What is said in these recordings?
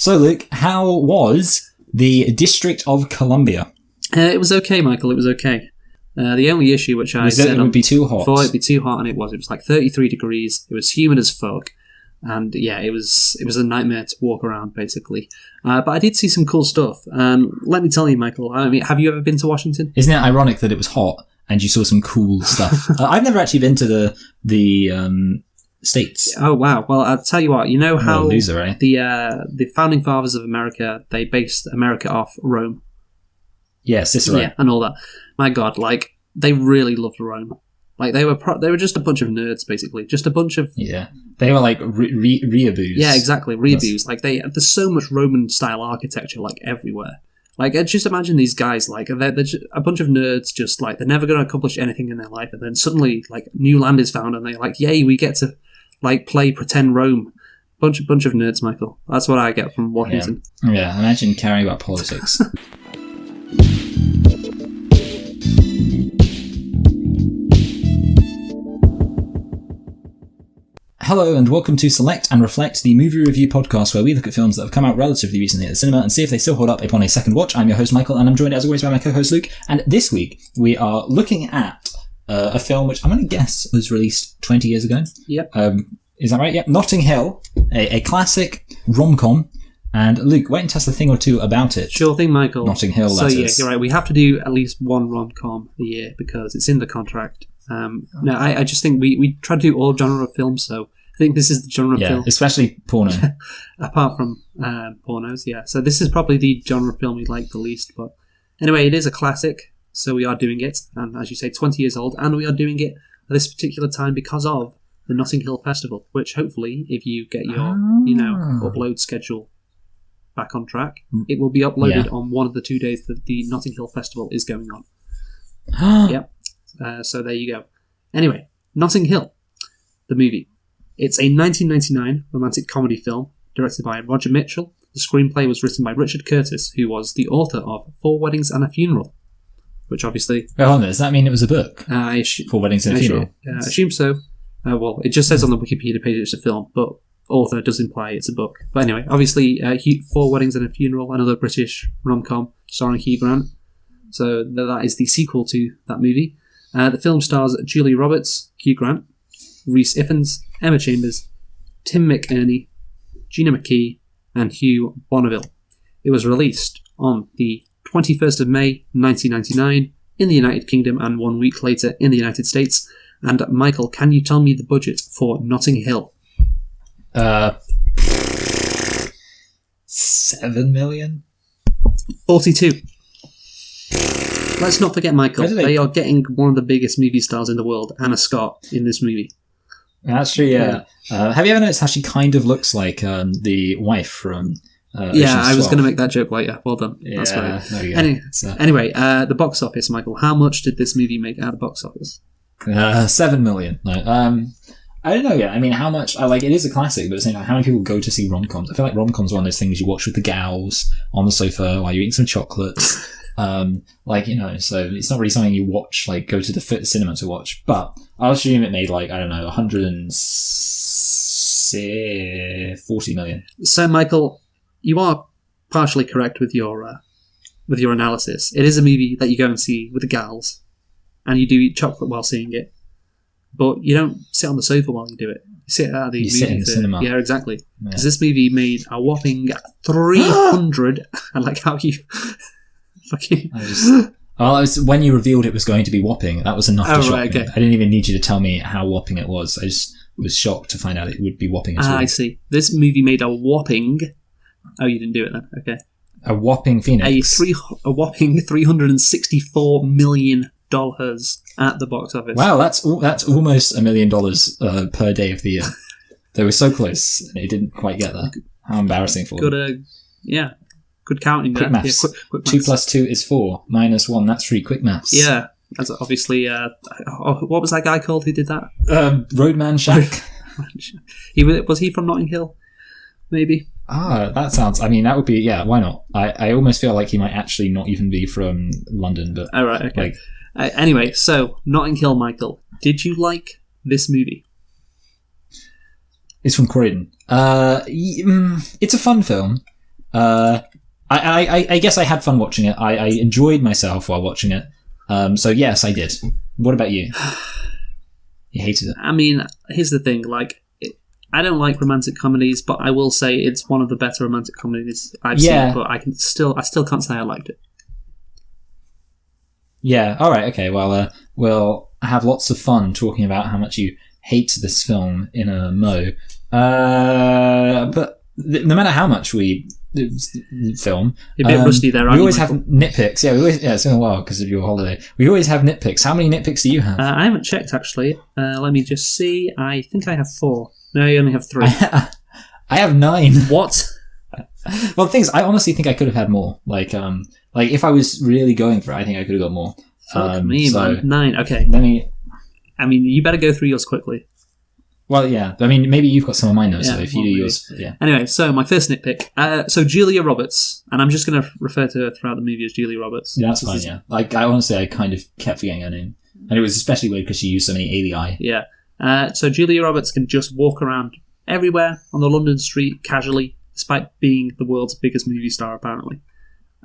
So, Luke, how was the District of Columbia? It was okay, Michael. It was okay. The only issue which I said it would be too hot. Before it'd be too hot, and it was like 33 degrees. It was humid as fuck, and yeah, it was a nightmare to walk around basically. But I did see some cool stuff. Let me tell you, Michael. I mean, have you ever been to Washington? Isn't it ironic that it was hot and you saw some cool stuff? I've never actually been to the States. Oh wow! Well, I'll tell you what. You know how loser, eh? the founding fathers of America, they based America off Rome. Yeah, Cicero. Yeah, and all that. My God, like they really loved Rome. Like they were just a bunch of nerds, basically. Just a bunch of They were like reaboos. Yeah, exactly, reaboos. Like there's so much Roman style architecture like everywhere. Like just imagine these guys like they're just a bunch of nerds. Just like they're never going to accomplish anything in their life, and then suddenly like new land is found, and they're like, yay, we get to like play pretend Rome. Bunch of nerds, Michael. That's what I get from Washington. Yeah, imagine caring about politics. Hello and welcome to Select and Reflect, the movie review podcast where we look at films that have come out relatively recently at the cinema and see if they still hold up upon a second watch. I'm your host Michael, and I'm joined as always by my co-host Luke, and this week we are looking at a film which I'm going to guess was released 20 years ago. Yep. Is that right? Yep. Notting Hill, a classic rom-com. And Luke, wait and tell us a thing or two about it. Sure thing, Michael. Notting Hill, So yeah, you're right. We have to do at least one rom-com a year because it's in the contract. No, I just think we try to do all genre of films, so I think this is the genre of film. Especially porno. Apart from pornos, yeah. So this is probably the genre of film we like the least. But anyway, it is a classic, so we are doing it. And as you say, 20 years old, and we are doing it at this particular time because of the Notting Hill Festival, which hopefully, if you get your upload schedule back on track, it will be uploaded on one of the 2 days that the Notting Hill Festival is going on. Yep. So there you go. Anyway, Notting Hill, the movie. It's a 1999 romantic comedy film directed by Roger Mitchell. The screenplay was written by Richard Curtis, who was the author of 4 Weddings and a Funeral, which obviously... Hold on, does that mean it was a book? 4 Weddings and a Funeral? I assume so. Well, it just says on the Wikipedia page it's a film, but author does imply it's a book. But anyway, obviously, 4 Weddings and a Funeral, another British rom-com starring Hugh Grant. So that is the sequel to that movie. The film stars Julia Roberts, Hugh Grant, Rhys Ifans, Emma Chambers, Tim McInerney, Gina McKee, and Hugh Bonneville. It was released on the 21st of May 1999 in the United Kingdom and 1 week later in the United States. And Michael, can you tell me the budget for Notting Hill? 7 million? 42. Let's not forget, Michael, they are getting one of the biggest movie stars in the world, Anna Scott, in this movie. That's true, yeah. Have you ever noticed how she kind of looks like the wife from I was going to make that joke later. Well done. That's great. There you go. Anyway, the box office, Michael. How much did this movie make out of the box office? 7 million. No, I don't know yet. I mean, how much... it is a classic, but at the same time, how many people go to see rom-coms? I feel like rom-coms are one of those things you watch with the gals on the sofa while you're eating some chocolates. So it's not really something you watch, go to the cinema to watch. But I'll assume it made, 140 million. So, Michael, you are partially correct with your analysis. It is a movie that you go and see with the gals, and you do eat chocolate while seeing it. But you don't sit on the sofa while you do it. You sit at the movie sit in the cinema. Yeah, exactly. Because this movie made a whopping 300... I like how you... fucking... when you revealed it was going to be whopping, that was enough to shock me. Okay. I didn't even need you to tell me how whopping it was. I just was shocked to find out it would be whopping as well. I see. This movie made a whopping... Oh, you didn't do it then? Okay. A whopping phoenix. A whopping $364 million at the box office. Wow, that's almost $1 million per day of the year. They were so close, and it didn't quite get there. How embarrassing for them. Good counting. Quick maths. Yeah, quick 2 plus 2 is 4. Minus 1, that's 3. Quick maths. Yeah, that's obviously... what was that guy called who did that? Roadman Shack. Was he from Notting Hill? Maybe. That sounds... I mean, that would be... Yeah, why not? I almost feel like he might actually not even be from London, but... Oh, right, okay. Anyway, so, Notting Hill, Michael. Did you like this movie? It's from Croydon. It's a fun film. I guess I had fun watching it. I enjoyed myself while watching it. So yes, I did. What about you? You hated it. I mean, here's the thing. Like, I don't like romantic comedies, but I will say it's one of the better romantic comedies I've seen. But I still can't say I liked it. Yeah. All right. Okay. Well, we'll have lots of fun talking about how much you hate this film in a mo. But no matter how much we film, you're a bit rusty there. We always have nitpicks. Yeah. It's been a while because of your holiday. We always have nitpicks. How many nitpicks do you have? I haven't checked actually. Let me just see. I think I have 4. No, you only have 3. I have 9. What? Well, things I honestly think I could have had more. Like if I was really going for it, I think I could have got more. Fuck me, man. 9. Okay. I mean, you better go through yours quickly. Well, yeah. I mean, maybe you've got some of my notes. Yeah, so if you do yours, yeah. Anyway, so my first nitpick. So Julia Roberts, and I'm just going to refer to her throughout the movie as Julia Roberts. Yeah, that's fine. Yeah. Like I kind of kept forgetting her name, and it was especially weird because she used so many alii. Yeah. So Julia Roberts can just walk around everywhere on the London street casually, despite being the world's biggest movie star, apparently.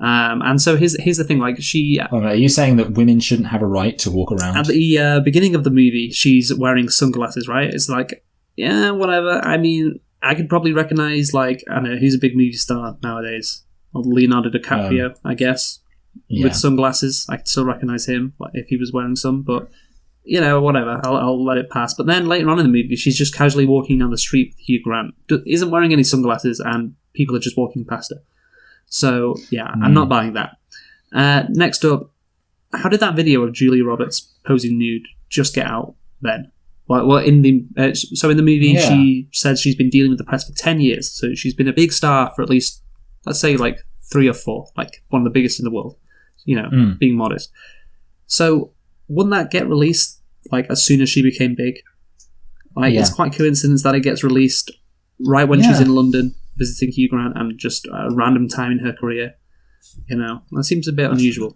And so here's the thing, like she... Are you saying that women shouldn't have a right to walk around? At the beginning of the movie, she's wearing sunglasses, right? It's like, yeah, whatever. I mean, I could probably recognise, like, I don't know, who's a big movie star nowadays? Leonardo DiCaprio, I guess, with sunglasses. I could still recognise him, like, if he was wearing some, but... You know, whatever. I'll let it pass. But then later on in the movie, she's just casually walking down the street with Hugh Grant. Isn't wearing any sunglasses, and people are just walking past her. So, yeah, I'm not buying that. Next up, how did that video of Julia Roberts posing nude just get out then? Well, in the movie, she said she's been dealing with the press for 10 years. So she's been a big star for at least, let's say, like 3 or 4. Like, one of the biggest in the world. You know, being modest. So, wouldn't that get released like as soon as she became big? Like it's quite coincidence that it gets released right when she's in London visiting Hugh Grant and just a random time in her career. You know, that seems a bit unusual.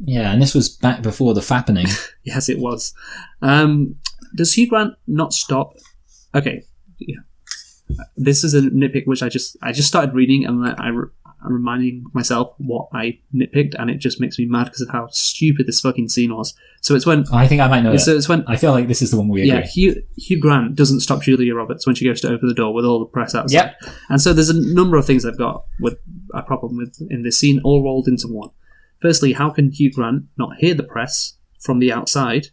Yeah, and this was back before the fappening. Yes, it was. Does Hugh Grant not stop? Okay, yeah. This is a nitpick which I just started reading and I'm reminding myself what I nitpicked, and it just makes me mad because of how stupid this fucking scene was. So it's when I think I might know. So it's when I feel like this is the one we agree. Yeah, Hugh Grant doesn't stop Julia Roberts when she goes to open the door with all the press outside. Yep. And so there's a number of things I've got with a problem with in this scene, all rolled into one. Firstly, how can Hugh Grant not hear the press from the outside?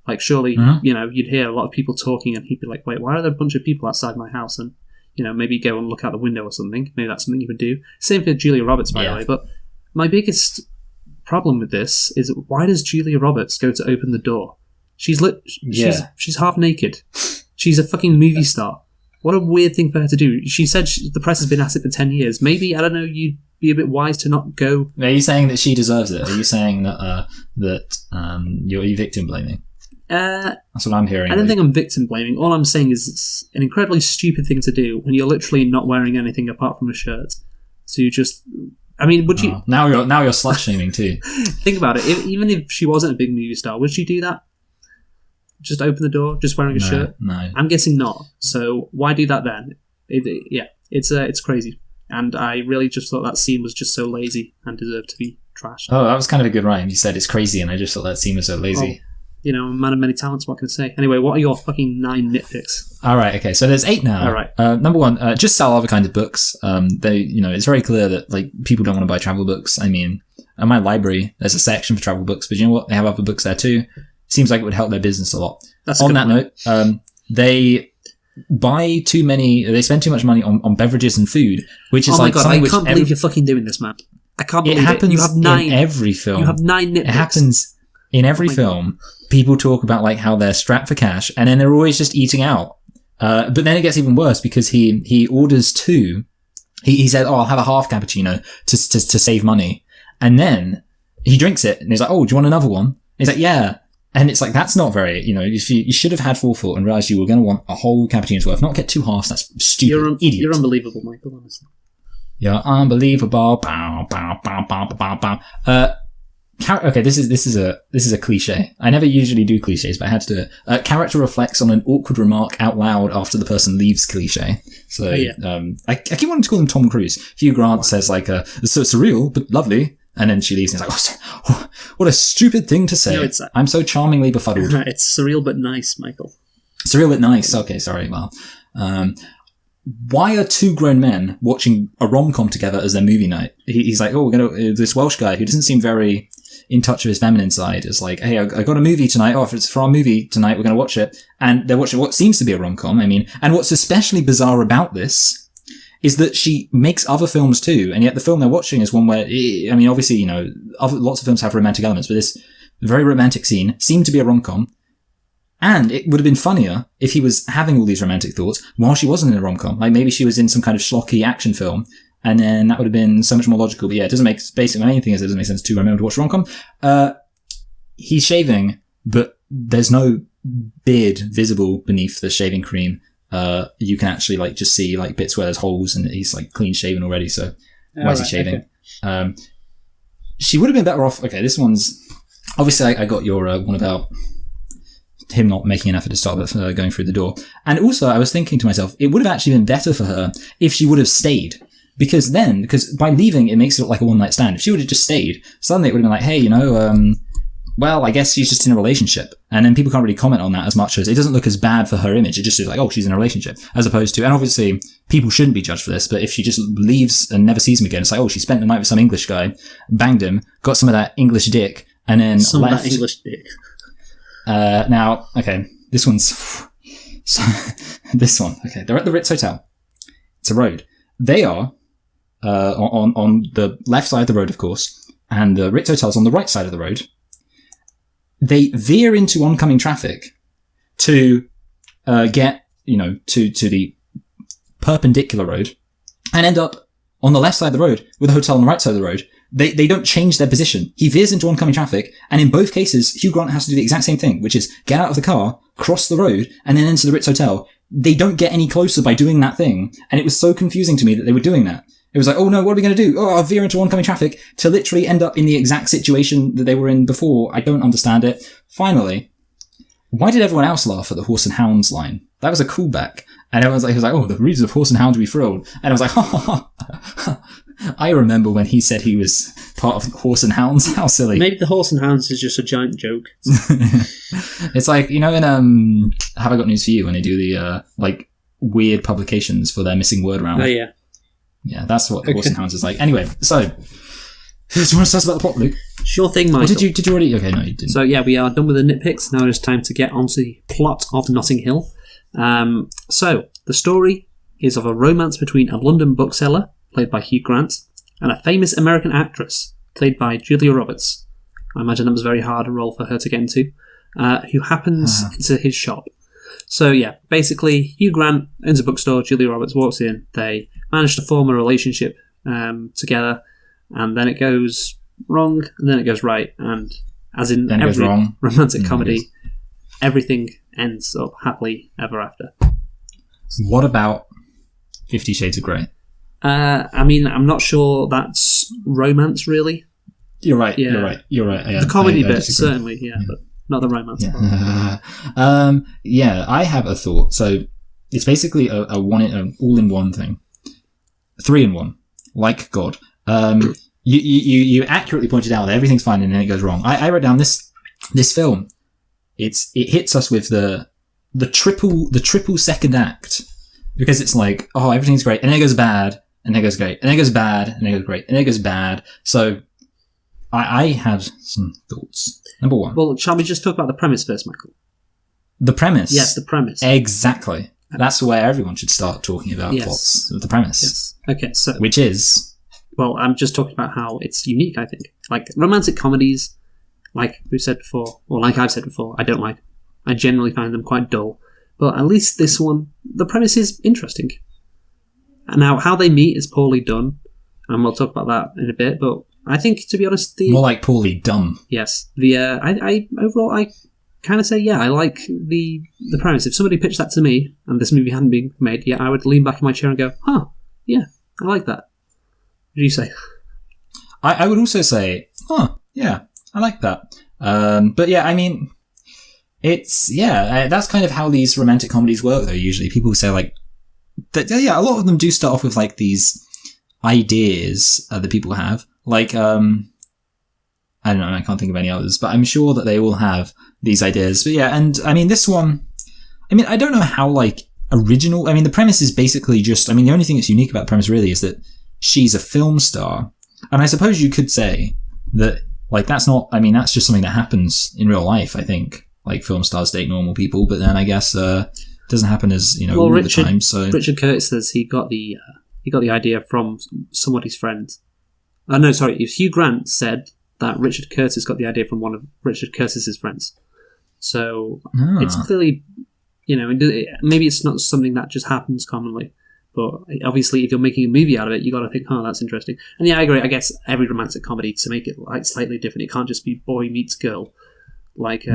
Like, surely, you know, you'd hear a lot of people talking, and he'd be like, "Wait, why are there a bunch of people outside my house?" And you know, maybe go and look out the window or something. Maybe that's something you would do. Same for Julia Roberts, by the way. But my biggest problem with this is, why does Julia Roberts go to open the door? She's half naked. She's a fucking movie star. What a weird thing for her to do. She said the press has been at it for 10 years. Maybe, I don't know, you'd be a bit wise to not go. Are you saying that she deserves it? Are you saying that you're victim blaming? That's what I'm hearing. I don't think I'm victim blaming. All I'm saying is it's an incredibly stupid thing to do when you're literally not wearing anything apart from a shirt. So you just, I mean, would you? Now you're slut shaming too. Think about it. Even if she wasn't a big movie star, would she do that? Just open the door, just wearing a shirt? No. I'm guessing not. So why do that then? It's crazy. And I really just thought that scene was just so lazy and deserved to be trashed. Oh, that was kind of a good rhyme. You said it's crazy, and I just thought that scene was so lazy. Oh. You know, a man of many talents, what can I say? Anyway, what are your fucking 9 nitpicks? All right, okay, so there's 8 now. All right. Number 1, just sell other kind of books. It's very clear that like people don't want to buy travel books. I mean, at my library, there's a section for travel books, but you know what? They have other books there too. Seems like it would help their business a lot. On that note, they spend too much money on beverages and food, which is like something I can't believe you're fucking doing this, man. I can't believe it. Happens You have 9 in every film. You have 9 nitpicks. It happens in every film. People talk about like how they're strapped for cash, and then they're always just eating out. But then it gets even worse because he orders 2. He said, "Oh, I'll have a half cappuccino to save money," and then he drinks it, and he's like, "Oh, do you want another one?" He's like, "Yeah." And it's like, that's not very, if you should have had forethought and realised you were going to want a whole cappuccino's worth, not get 2 halves. That's stupid. Idiot. You're unbelievable, Michael, honestly. You're unbelievable. Bow, bow, bow, bow, bow, bow. Okay, this is a cliche. I never usually do cliches, but I had to do it. Character reflects on an awkward remark out loud after the person leaves cliche. So, I keep wanting to call him Tom Cruise. Hugh Grant says like, "It's so surreal but lovely," and then she leaves and he's like, "Oh, what a stupid thing to say." No, I'm so charmingly befuddled. It's surreal but nice, Michael. Surreal but nice. Okay, sorry. Well, why are two grown men watching a rom-com together as their movie night? He's like, "Oh, we're gonna." This Welsh guy who doesn't seem very in touch with his feminine side is like, "Hey, I got a movie tonight. Oh, if it's for our movie tonight, we're going to watch it." And they're watching what seems to be a rom-com. I mean, and what's especially bizarre about this is that she makes other films too, and yet the film they're watching is one where, I mean, obviously, you know, lots of films have romantic elements, but this very romantic scene seemed to be a rom-com. And it would have been funnier if he was having all these romantic thoughts while she wasn't in a rom-com. Like maybe she was in some kind of schlocky action film. And then that would have been so much more logical. But yeah, it doesn't make, basically, my main thing is it doesn't make sense to remember to watch rom-com. He's shaving, but there's no beard visible beneath the shaving cream. You can actually like just see like bits where there's holes and he's like clean shaven already. So why is he shaving? Okay. She would have been better off. Okay, this one's, obviously I got your one about him not making an effort to stop going through the door. And also I was thinking to myself, it would have actually been better for her if she would have stayed. Because by leaving, it makes it look like a one-night stand. If she would have just stayed, suddenly it would have been like, hey, you know, well, I guess she's just in a relationship. And then people can't really comment on that as much as it doesn't look as bad for her image. It just is like, oh, she's in a relationship. As opposed to, and obviously, people shouldn't be judged for this, but if she just leaves and never sees him again, it's like, oh, she spent the night with some English guy, banged him, got some of that English dick, and then left. Some of that English dick. Now, okay, this one's... this one. Okay, they're at the Ritz Hotel. It's a road. They are... on the left side of the road, of course, and the Ritz Hotel's on the right side of the road. They veer into oncoming traffic to get, you know, to the perpendicular road and end up on the left side of the road with the hotel on the right side of the road. They don't change their position. He veers into oncoming traffic, and in both cases, Hugh Grant has to do the exact same thing, which is get out of the car, cross the road, and then enter the Ritz Hotel. They don't get any closer by doing that thing, and it was so confusing to me that they were doing that. It was like, oh no, what are we going to do? Oh, I'll veer into oncoming traffic to literally end up in the exact situation that they were in before. I don't understand it. Finally, why did everyone else laugh at the Horse and Hounds line? That was a callback. And everyone's like, he was like, oh, the readers of Horse and Hounds will be thrilled. And I was like, ha ha ha. I remember when he said he was part of Horse and Hounds. How silly. Maybe the Horse and Hounds is just a giant joke. It's like, you know, in Have I Got News for You, when they do the like weird publications for their missing word round. Oh yeah. Yeah, that's what Horse and Hounds is like. Anyway, so do you want to tell us about the plot, Luke? Sure thing, Michael. Or did you already? Okay, no, you didn't. So yeah, we are done with the nitpicks. Now it's time to get onto the plot of Notting Hill. So the story is of a romance between a London bookseller, played by Hugh Grant, and a famous American actress, played by Julia Roberts. I imagine that was a very hard role for her to get into, who happens into his shop. So yeah, basically, Hugh Grant owns a bookstore, Julia Roberts walks in, they manage to form a relationship together, and then it goes wrong, and then it goes right, and as in then every romantic comedy, everything ends up happily ever after. What about 50 Shades of Grey? I mean, I'm not sure that's romance, really. You're right, Yeah. you're right. Yeah, The comedy I bit, disagree. certainly, yeah, but not the romance part. Yeah. Yeah, I have a thought. So it's basically an all-in-one thing. 3-in-1, like God. You accurately pointed out that everything's fine and then it goes wrong. I wrote down this film. It hits us with the triple second act, because it's like, oh, everything's great, and then it goes bad, and then it goes great, and then it goes bad, and then it goes great, and then it goes bad. So I had some thoughts. Number one. Well, shall we just talk about the premise first, Michael? The premise. Yes, the premise. Exactly. That's where everyone should start talking about plots. The premise. Yes. Okay, so... Which is... Well, I'm just talking about how it's unique, I think. Like, romantic comedies, like we've said before, or like I've said before, I don't like. I generally find them quite dull. But at least this one, the premise is interesting. And now, how they meet is poorly done, and we'll talk about that in a bit, but I think, to be honest, more like poorly dumb. Yes. I overall, I kind of say, yeah, I like the premise. If somebody pitched that to me, and this movie hadn't been made, yeah, I would lean back in my chair and go, huh, yeah, I like that. What do you say? I would also say, yeah, I like that. But yeah, I mean, that's kind of how these romantic comedies work, though. Usually, people say like that. Yeah, a lot of them do start off with like these ideas that people have. Like, I don't know, I can't think of any others, but I'm sure that they all have these ideas. But yeah, and I mean, this one, I mean, I don't know how like original. I mean, the premise is basically just. I mean, the only thing that's unique about the premise really is that she's a film star, and I suppose you could say that. Like, that's not, I mean, that's just something that happens in real life, I think. Like, film stars date normal people, but then I guess it doesn't happen as, all the time, so... Richard Curtis says he got the idea from somebody's friend. No, sorry, Hugh Grant said that Richard Curtis got the idea from one of Richard Curtis's friends. So, it's clearly, maybe it's not something that just happens commonly. But obviously, if you're making a movie out of it, you got to think, oh, that's interesting. And yeah, I agree. I guess every romantic comedy, to make it like slightly different, it can't just be boy meets girl. Like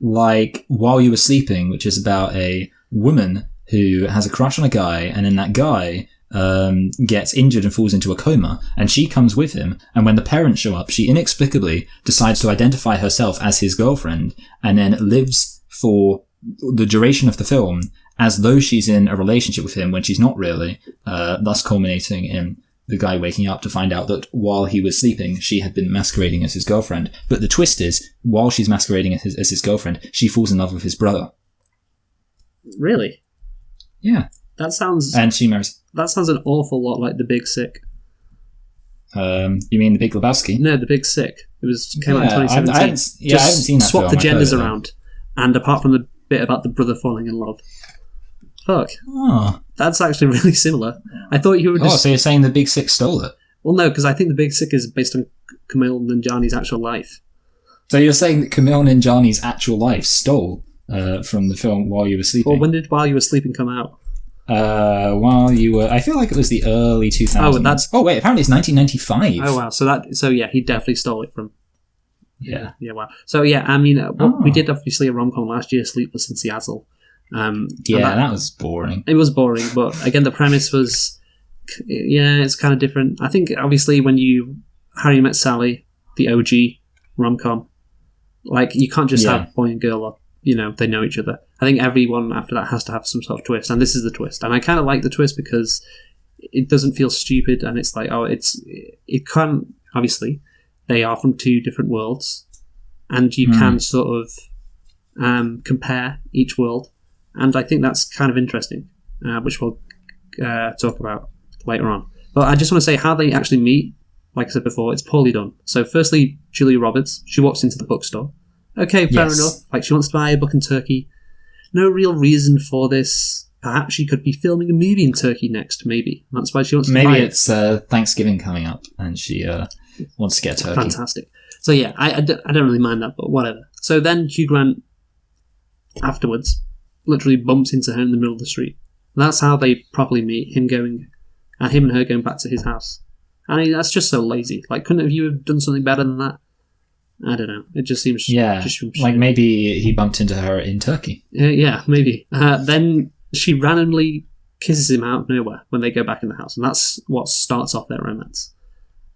like While You Were Sleeping, which is about a woman who has a crush on a guy, and then that guy gets injured and falls into a coma, and she comes with him. And when the parents show up, she inexplicably decides to identify herself as his girlfriend, and then lives for the duration of the film as though she's in a relationship with him when she's not really, thus culminating in the guy waking up to find out that while he was sleeping, she had been masquerading as his girlfriend. But the twist is, while she's masquerading as his girlfriend, she falls in love with his brother. Really? Yeah. And she marries. That sounds an awful lot like The Big Sick. You mean The Big Lebowski? No, The Big Sick. It came out in 2017. I haven't seen that swap film. The genders around. And apart from the bit about the brother falling in love. Fuck. Oh. That's actually really similar. I thought you were just... Oh, so you're saying The Big Sick stole it? Well, no, because I think The Big Sick is based on Kumail Nanjiani's actual life. So you're saying that Kumail Nanjiani's actual life stole from the film While You Were Sleeping? Well, when did While You Were Sleeping come out? While you were... I feel like it was the early 2000s. Oh, wait, apparently it's 1995. Oh, wow. So yeah, he definitely stole it from... Yeah, wow. So yeah, I mean, we did obviously a rom-com last year, Sleepless in Seattle. That was boring. It was boring, but again, the premise was, it's kind of different. I think obviously when Harry Met Sally, the OG rom-com, like you can't just have boy and girl, or, they know each other. I think everyone after that has to have some sort of twist, and this is the twist. And I kind of like the twist because it doesn't feel stupid, and it's like, it can, obviously, they are from two different worlds, and you can sort of compare each world. And I think that's kind of interesting, which we'll talk about later on. But I just want to say how they actually meet. Like I said before, it's poorly done. So firstly, Julia Roberts, she walks into the bookstore. Okay, fair enough. Like she wants to buy a book in Turkey. No real reason for this. Perhaps she could be filming a movie in Turkey next, maybe. That's why she wants to buy it. Maybe it's Thanksgiving coming up and she wants to get Turkey. Fantastic. So yeah, I don't really mind that, but whatever. So then Hugh Grant, afterwards, literally bumps into her in the middle of the street. And that's how they properly meet, him and her going back to his house. And that's just so lazy. Like, couldn't you have done something better than that? I don't know. It just seems... Yeah, like maybe he bumped into her in Turkey. Yeah, maybe. Then she randomly kisses him out of nowhere when they go back in the house. And that's what starts off their romance.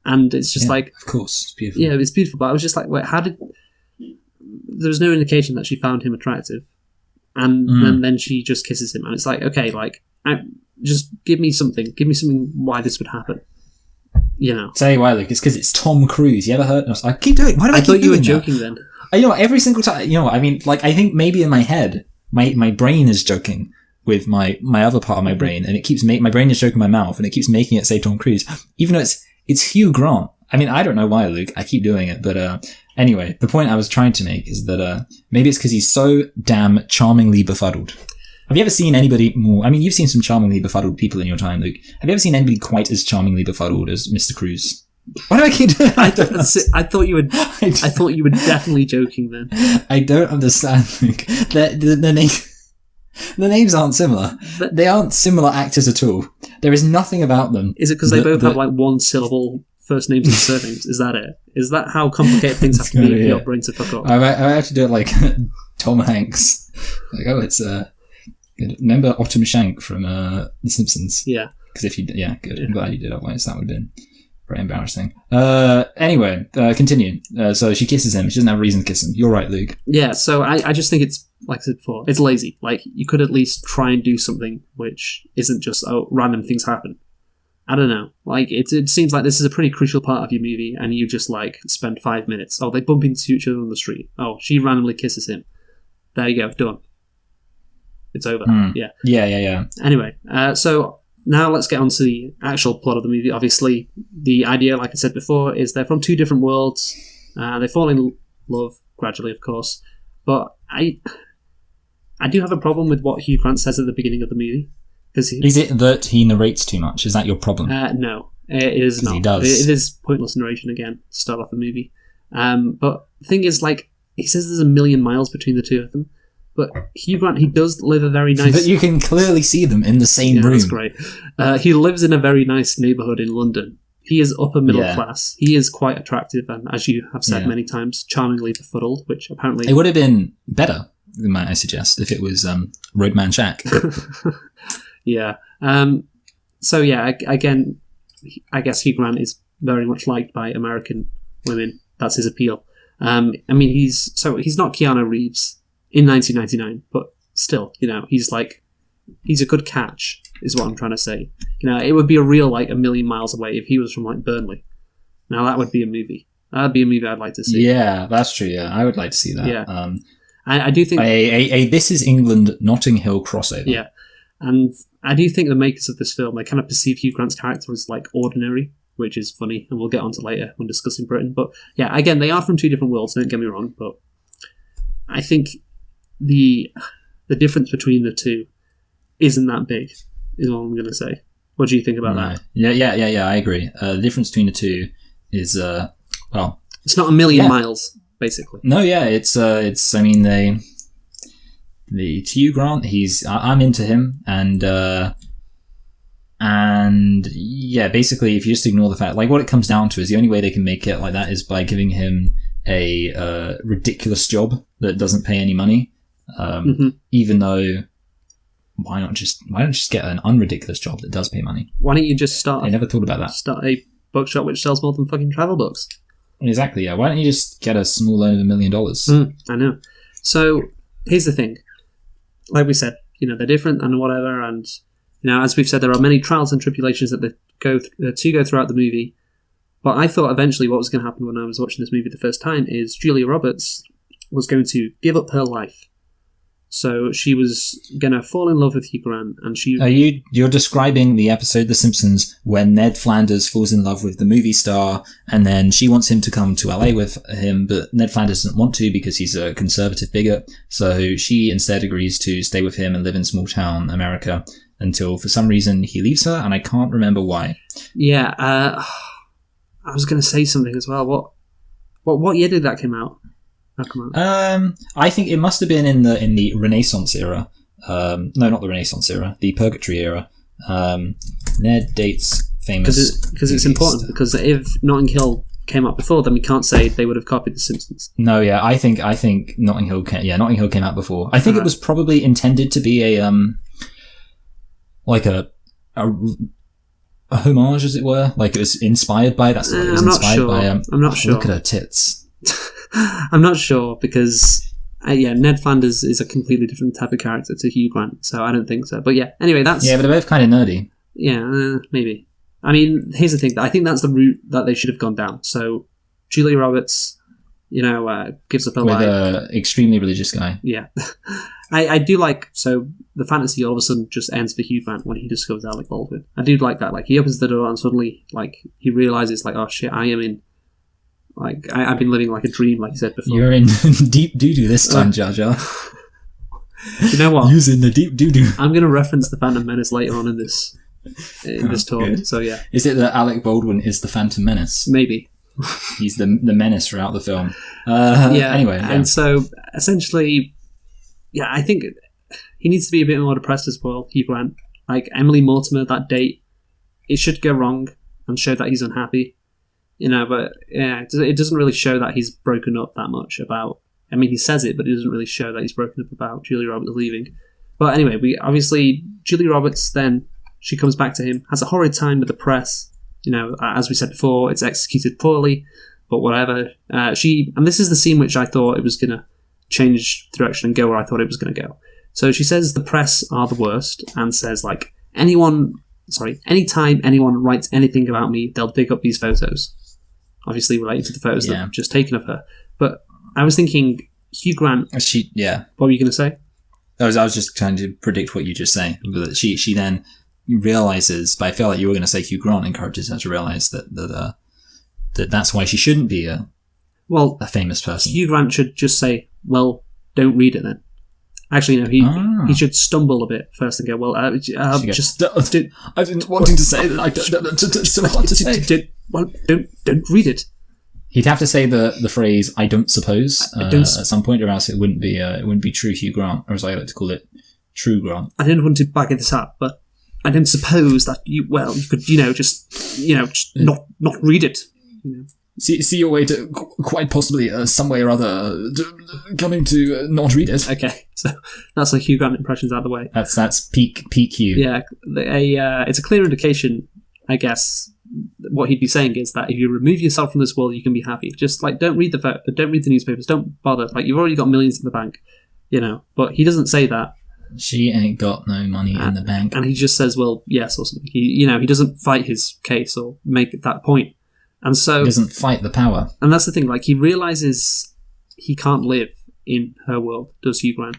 And it's just like... Of course, it's beautiful. Yeah, it's beautiful. But I was just like, wait, how did... There was no indication that she found him attractive. And then she just kisses him, and it's like, okay, like, just give me something why this would happen, Tell you why, Luke. It's because it's Tom Cruise. You ever heard? I keep doing. Why do I keep thought you were doing joking that? then. Every single time. I mean, like, I think maybe in my head, my brain is joking with my other part of my brain, and it keeps my brain is joking my mouth, and it keeps making it say Tom Cruise, even though it's Hugh Grant. I mean, I don't know why, Luke. I keep doing it, but anyway, the point I was trying to make is that maybe it's because he's so damn charmingly befuddled. Have you ever seen anybody more... I mean, you've seen some charmingly befuddled people in your time, Luke. Have you ever seen anybody quite as charmingly befuddled as Mr. Cruise? Why do I keep doing that? I thought you were definitely joking then. I don't understand, Luke. The names aren't similar. They aren't similar actors at all. There is nothing about them. Is it because they both have like one syllable first names and surnames? Is that it? Is that how complicated things have to be for your brain to fuck up? I have to do it like Tom Hanks. Like, it's remember Autumn Shank from The Simpsons? Yeah. Because good. I'm glad you did. Otherwise, that would have been Very embarrassing. Anyway, continue. So she kisses him. She doesn't have a reason to kiss him. You're right, Luke. Yeah, so I just think it's, like I said before, it's lazy. Like, you could at least try and do something which isn't just, random things happen. I don't know. Like, it seems like this is a pretty crucial part of your movie, and you just, like, spend 5 minutes. Oh, they bump into each other on the street. Oh, she randomly kisses him. There you go, done. It's over. Yeah. Yeah. Anyway, so now let's get on to the actual plot of the movie. Obviously, the idea, like I said before, is they're from two different worlds. They fall in love gradually, of course. But I do have a problem with what Hugh Grant says at the beginning of the movie. Is it that he narrates too much? Is that your problem? No, it is not. He does. It is pointless narration again to start off the movie. But the thing is, like, he says there's 1,000,000 miles between the two of them. But Hugh Grant, he does live a very nice... But you can clearly see them in the same room. That's great. He lives in a very nice neighbourhood in London. He is upper middle class. He is quite attractive, and as you have said many times, charmingly befuddled, which apparently... It would have been better, might I suggest, if it was Roadman Jack. Yeah. So, yeah, again, I guess Hugh Grant is very much liked by American women. That's his appeal. I mean, he's not Keanu Reeves in 1999, but still, he's a good catch, is what I'm trying to say. It would be a real, 1,000,000 miles away if he was from, Burnley. Now, that would be a movie. That would be a movie I'd like to see. Yeah, that's true, yeah. I would like to see that. Yeah. I do think... A This Is England Notting Hill crossover. Yeah. And I do think the makers of this film, they kind of perceive Hugh Grant's character as, ordinary, which is funny, and we'll get onto later when discussing Britain. But, yeah, again, they are from two different worlds, don't get me wrong, but I think the difference between the two isn't that big, is all I'm going to say. What do you think about that? Yeah, I agree. The difference between the two is, it's not 1,000,000 miles, basically. No, yeah, it's I mean, the Hugh Grant, I'm into him, and yeah, basically, if you just ignore the fact, what it comes down to is the only way they can make it like that is by giving him a ridiculous job that doesn't pay any money. Even though, why not just get an unridiculous job that does pay money? Why don't you just start? I never thought about that. Start a bookshop which sells more than fucking travel books. Exactly. Yeah. Why don't you just get a small loan of $1 million? I know. So here's the thing. Like we said, they're different and whatever, and as we've said, there are many trials and tribulations that they go throughout the movie. But I thought eventually what was going to happen when I was watching this movie the first time is Julia Roberts was going to give up her life. So she was going to fall in love with Hugh Grant, and You're describing the episode The Simpsons when Ned Flanders falls in love with the movie star, and then she wants him to come to LA with him, but Ned Flanders doesn't want to because he's a conservative bigot. So she instead agrees to stay with him and live in small town America until for some reason he leaves her, and I can't remember why. Yeah, I was going to say something as well. What year did that come out? I think it must have been in the Renaissance era. No, not the Renaissance era. The Purgatory era. Ned dates famous because it's important. Because if Notting Hill came out before, then we can't say they would have copied The Simpsons. No, yeah, I think Notting Hill. Notting Hill came out before. I think it was probably intended to be a homage, as it were. It was inspired by. That's it was inspired by. I'm not sure. Look at her tits. I'm not sure because Ned Flanders is a completely different type of character to Hugh Grant, so I don't think so. But but they're both kind of nerdy. Yeah, maybe. I mean, here's the thing. I think that's the route that they should have gone down. So Julia Roberts, gives up her life. With an extremely religious guy. Yeah. I do like, so the fantasy all of a sudden just ends for Hugh Grant when he discovers Alec Baldwin. I do like that. He opens the door and suddenly, he realizes, oh shit, I am in. I've been living like a dream, like you said before. You're in deep doo-doo this time, Jar Jar. You know what? Using the deep doo-doo. I'm going to reference the Phantom Menace later on in this talk. Good. So yeah. Is it that Alec Baldwin is the Phantom Menace? Maybe. He's the menace throughout the film. Anyway. Yeah. And so essentially, I think he needs to be a bit more depressed as well, Hugh Grant. Emily Mortimer, that date, it should go wrong and show that he's unhappy. But it doesn't really show that he's broken up that much about. I mean, he says it, but it doesn't really show that he's broken up about Julia Roberts leaving. But anyway, Julia Roberts then she comes back to him, has a horrid time with the press, as we said before, it's executed poorly, but whatever. And this is the scene which I thought it was going to change direction and go where I thought it was going to go. So she says the press are the worst and says, like, anytime anyone writes anything about me, they'll dig up these photos. Obviously related to the photos that I've just taken of her. But I was thinking, Hugh Grant... What were you going to say? I was just trying to predict what you just say. She then realizes, but I feel like you were going to say Hugh Grant encourages her to realize that that's why she shouldn't be a famous person. Hugh Grant should just say, well, don't read it then. Actually, no, he should stumble a bit first and go, well, I've been wanting to say that. It's so hard to say. Well, don't read it. He'd have to say the phrase "I don't suppose" at some point, or else it wouldn't be true Hugh Grant, or as I like to call it, True Grant. I didn't want to bag this up, but I don't suppose that you could just not read it. See your way to quite possibly some way or other coming to not read it. Okay, so that's the Hugh Grant impressions out of the way. That's peak Hugh. Yeah, it's a clear indication, I guess. What he'd be saying is that if you remove yourself from this world, you can be happy. Just like don't read the newspapers, don't bother. Like you've already got millions in the bank, But he doesn't say that. She ain't got no money in the bank, and he just says, "Well, yes," or something. He doesn't fight his case or make that point. And so he doesn't fight the power. And that's the thing, like he realizes he can't live in her world, does Hugh Grant.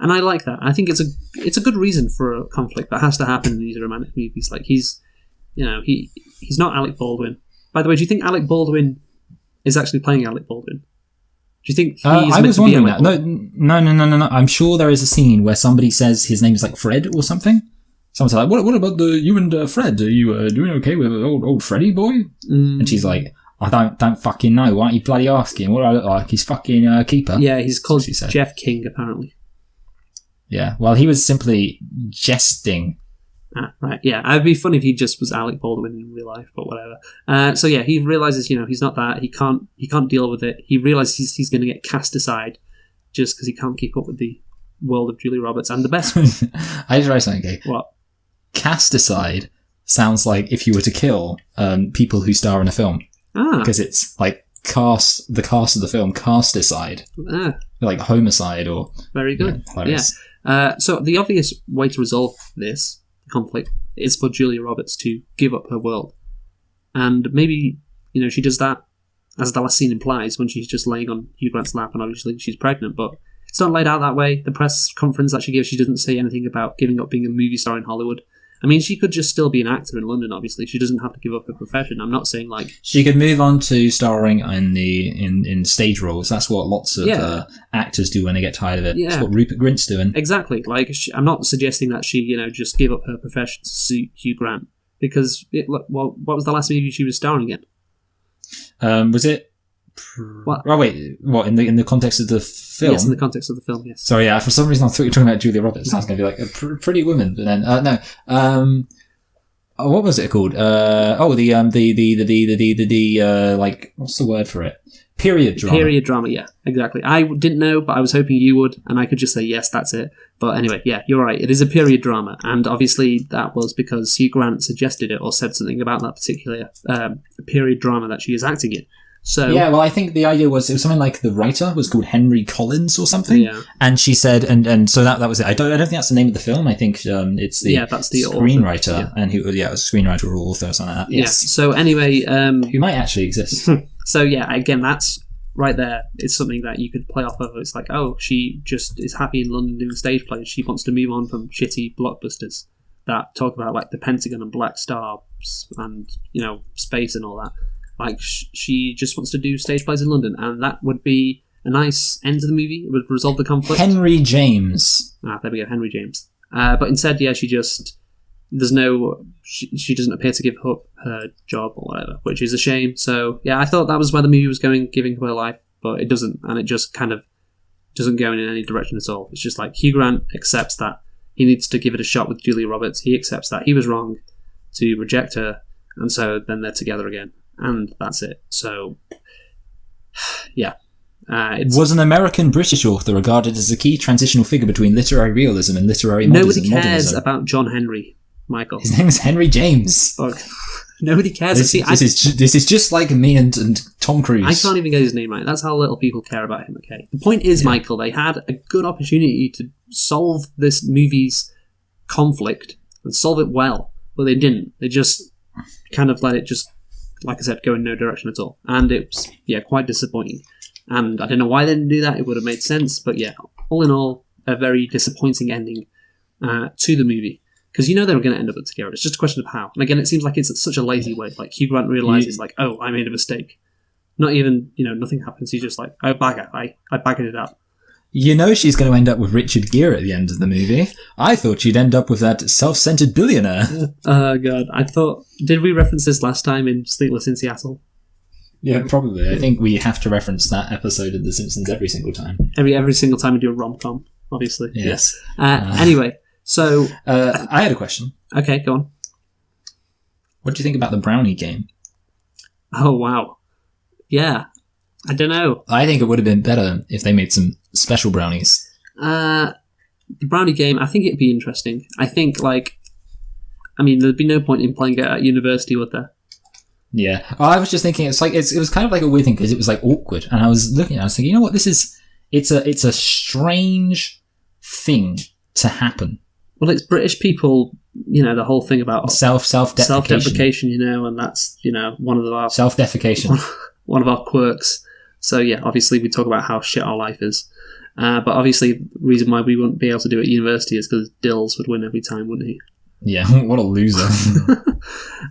And I like that. I think it's a good reason for a conflict that has to happen in these romantic movies. Like he's not Alec Baldwin. By the way, do you think Alec Baldwin is actually playing Alec Baldwin? Do you think he's I meant was to be wondering Alec that. No. I'm sure there is a scene where somebody says his name is like Fred or something. Someone's like, what about you and Fred? Are you doing okay with old Freddy boy? And she's like, I don't fucking know. Why aren't you bloody asking? What do I look like? He's fucking keeper. Yeah, he's called Jeff King, apparently. Yeah, well, he was simply jesting. Right, yeah. It'd be funny if he just was Alec Baldwin in real life, but whatever. So yeah, he realizes, he's not that. He can't deal with it. He realizes he's going to get cast aside just because he can't keep up with the world of Julia Roberts. And the best... I just write something, okay? What? Cast aside sounds like if you were to kill people who star in a film. Because it's like the cast of the film cast aside. Like homicide or... Very good. Yeah. So the obvious way to resolve this conflict is for Julia Roberts to give up her world. And maybe, she does that, as the last scene implies, when she's just laying on Hugh Grant's lap and obviously she's pregnant, but it's not laid out that way. The press conference that she gives, she doesn't say anything about giving up being a movie star in Hollywood. I mean, she could just still be an actor in London, obviously. She doesn't have to give up her profession. I'm not saying, like... She could move on to starring in stage roles. That's what lots of actors do when they get tired of it. Yeah. That's what Rupert Grint's doing. Exactly. Like, I'm not suggesting that she, just give up her profession to suit Hugh Grant. Because, what was the last movie she was starring in? Was it... What? Oh, wait. What, in the context of the film? Yes, in the context of the film, yes. Sorry, yeah, for some reason I thought you were talking about Julia Roberts. I was going to be like, a pretty woman. But then, no. What was it called? Like, what's the word for it? Period drama. Period drama, yeah, exactly. I didn't know, but I was hoping you would, and I could just say, yes, that's it. But anyway, yeah, you're right. It is a period drama, and obviously that was because Hugh Grant suggested it or said something about that particular period drama that she is acting in. So yeah, well, I think the idea was it was something like the writer was called Henry Collins or something, and she said, and so that was it. I don't think that's the name of the film. I think it's that's the screenwriter, and who it was a screenwriter or author or something like that. Yes. Yeah. So anyway, who might actually exist. So yeah, again, that's right there. It's something that you could play off of. It's like, oh, she just is happy in London doing stage plays. She wants to move on from shitty blockbusters that talk about like the Pentagon and Black Star and space and all that. Like, she just wants to do stage plays in London, and that would be a nice end to the movie. It would resolve the conflict. Henry James. There we go, Henry James. But instead, yeah, she doesn't appear to give up her job or whatever, which is a shame. So, yeah, I thought that was where the movie was going, giving her life, but it doesn't, and it just kind of doesn't go in any direction at all. It's just like Hugh Grant accepts that he needs to give it a shot with Julia Roberts. He accepts that he was wrong to reject her, and so then they're together again. And that's it. So, yeah. Was an American-British author regarded as a key transitional figure between literary realism and literary modernism? Nobody cares about John Henry, Michael. His name is Henry James. Okay. Nobody cares. This is just like me and Tom Cruise. I can't even get his name right. That's how little people care about him, okay? The point is, Michael, they had a good opportunity to solve this movie's conflict and solve it well, but they didn't. They just kind of let it just, like I said, go in no direction at all. And it was, quite disappointing. And I don't know why they didn't do that. It would have made sense. But all in all, a very disappointing ending to the movie. Because they were going to end up together. It's just a question of how. And again, it seems like it's such a lazy way. Like, Hugh Grant realises, oh, I made a mistake. Not even, nothing happens. He's just like, I bagged it up. She's going to end up with Richard Gere at the end of the movie. I thought she'd end up with that self-centered billionaire. Oh, God. I thought... Did we reference this last time in Sleepless in Seattle? Yeah, probably. I think we have to reference that episode of The Simpsons every single time. Every single time we do a rom-com, obviously. Yes. Anyway, so... I had a question. Okay, go on. What do you think about the brownie game? Oh, wow. Yeah. I don't know. I think it would have been better if they made some special brownies. The brownie game, I think it'd be interesting. I think, there'd be no point in playing it at university, would there? Yeah. I was just thinking, it was kind of like a weird thing because it was awkward. And I was looking, I was thinking, you know what, it's a strange thing to happen. Well, it's British people, the whole thing about self-deprecation, and that's, one of our... Self-defecation. One of our quirks. So, obviously we talk about how shit our life is. But obviously the reason why we wouldn't be able to do it at university is because Dills would win every time, wouldn't he? Yeah, what a loser.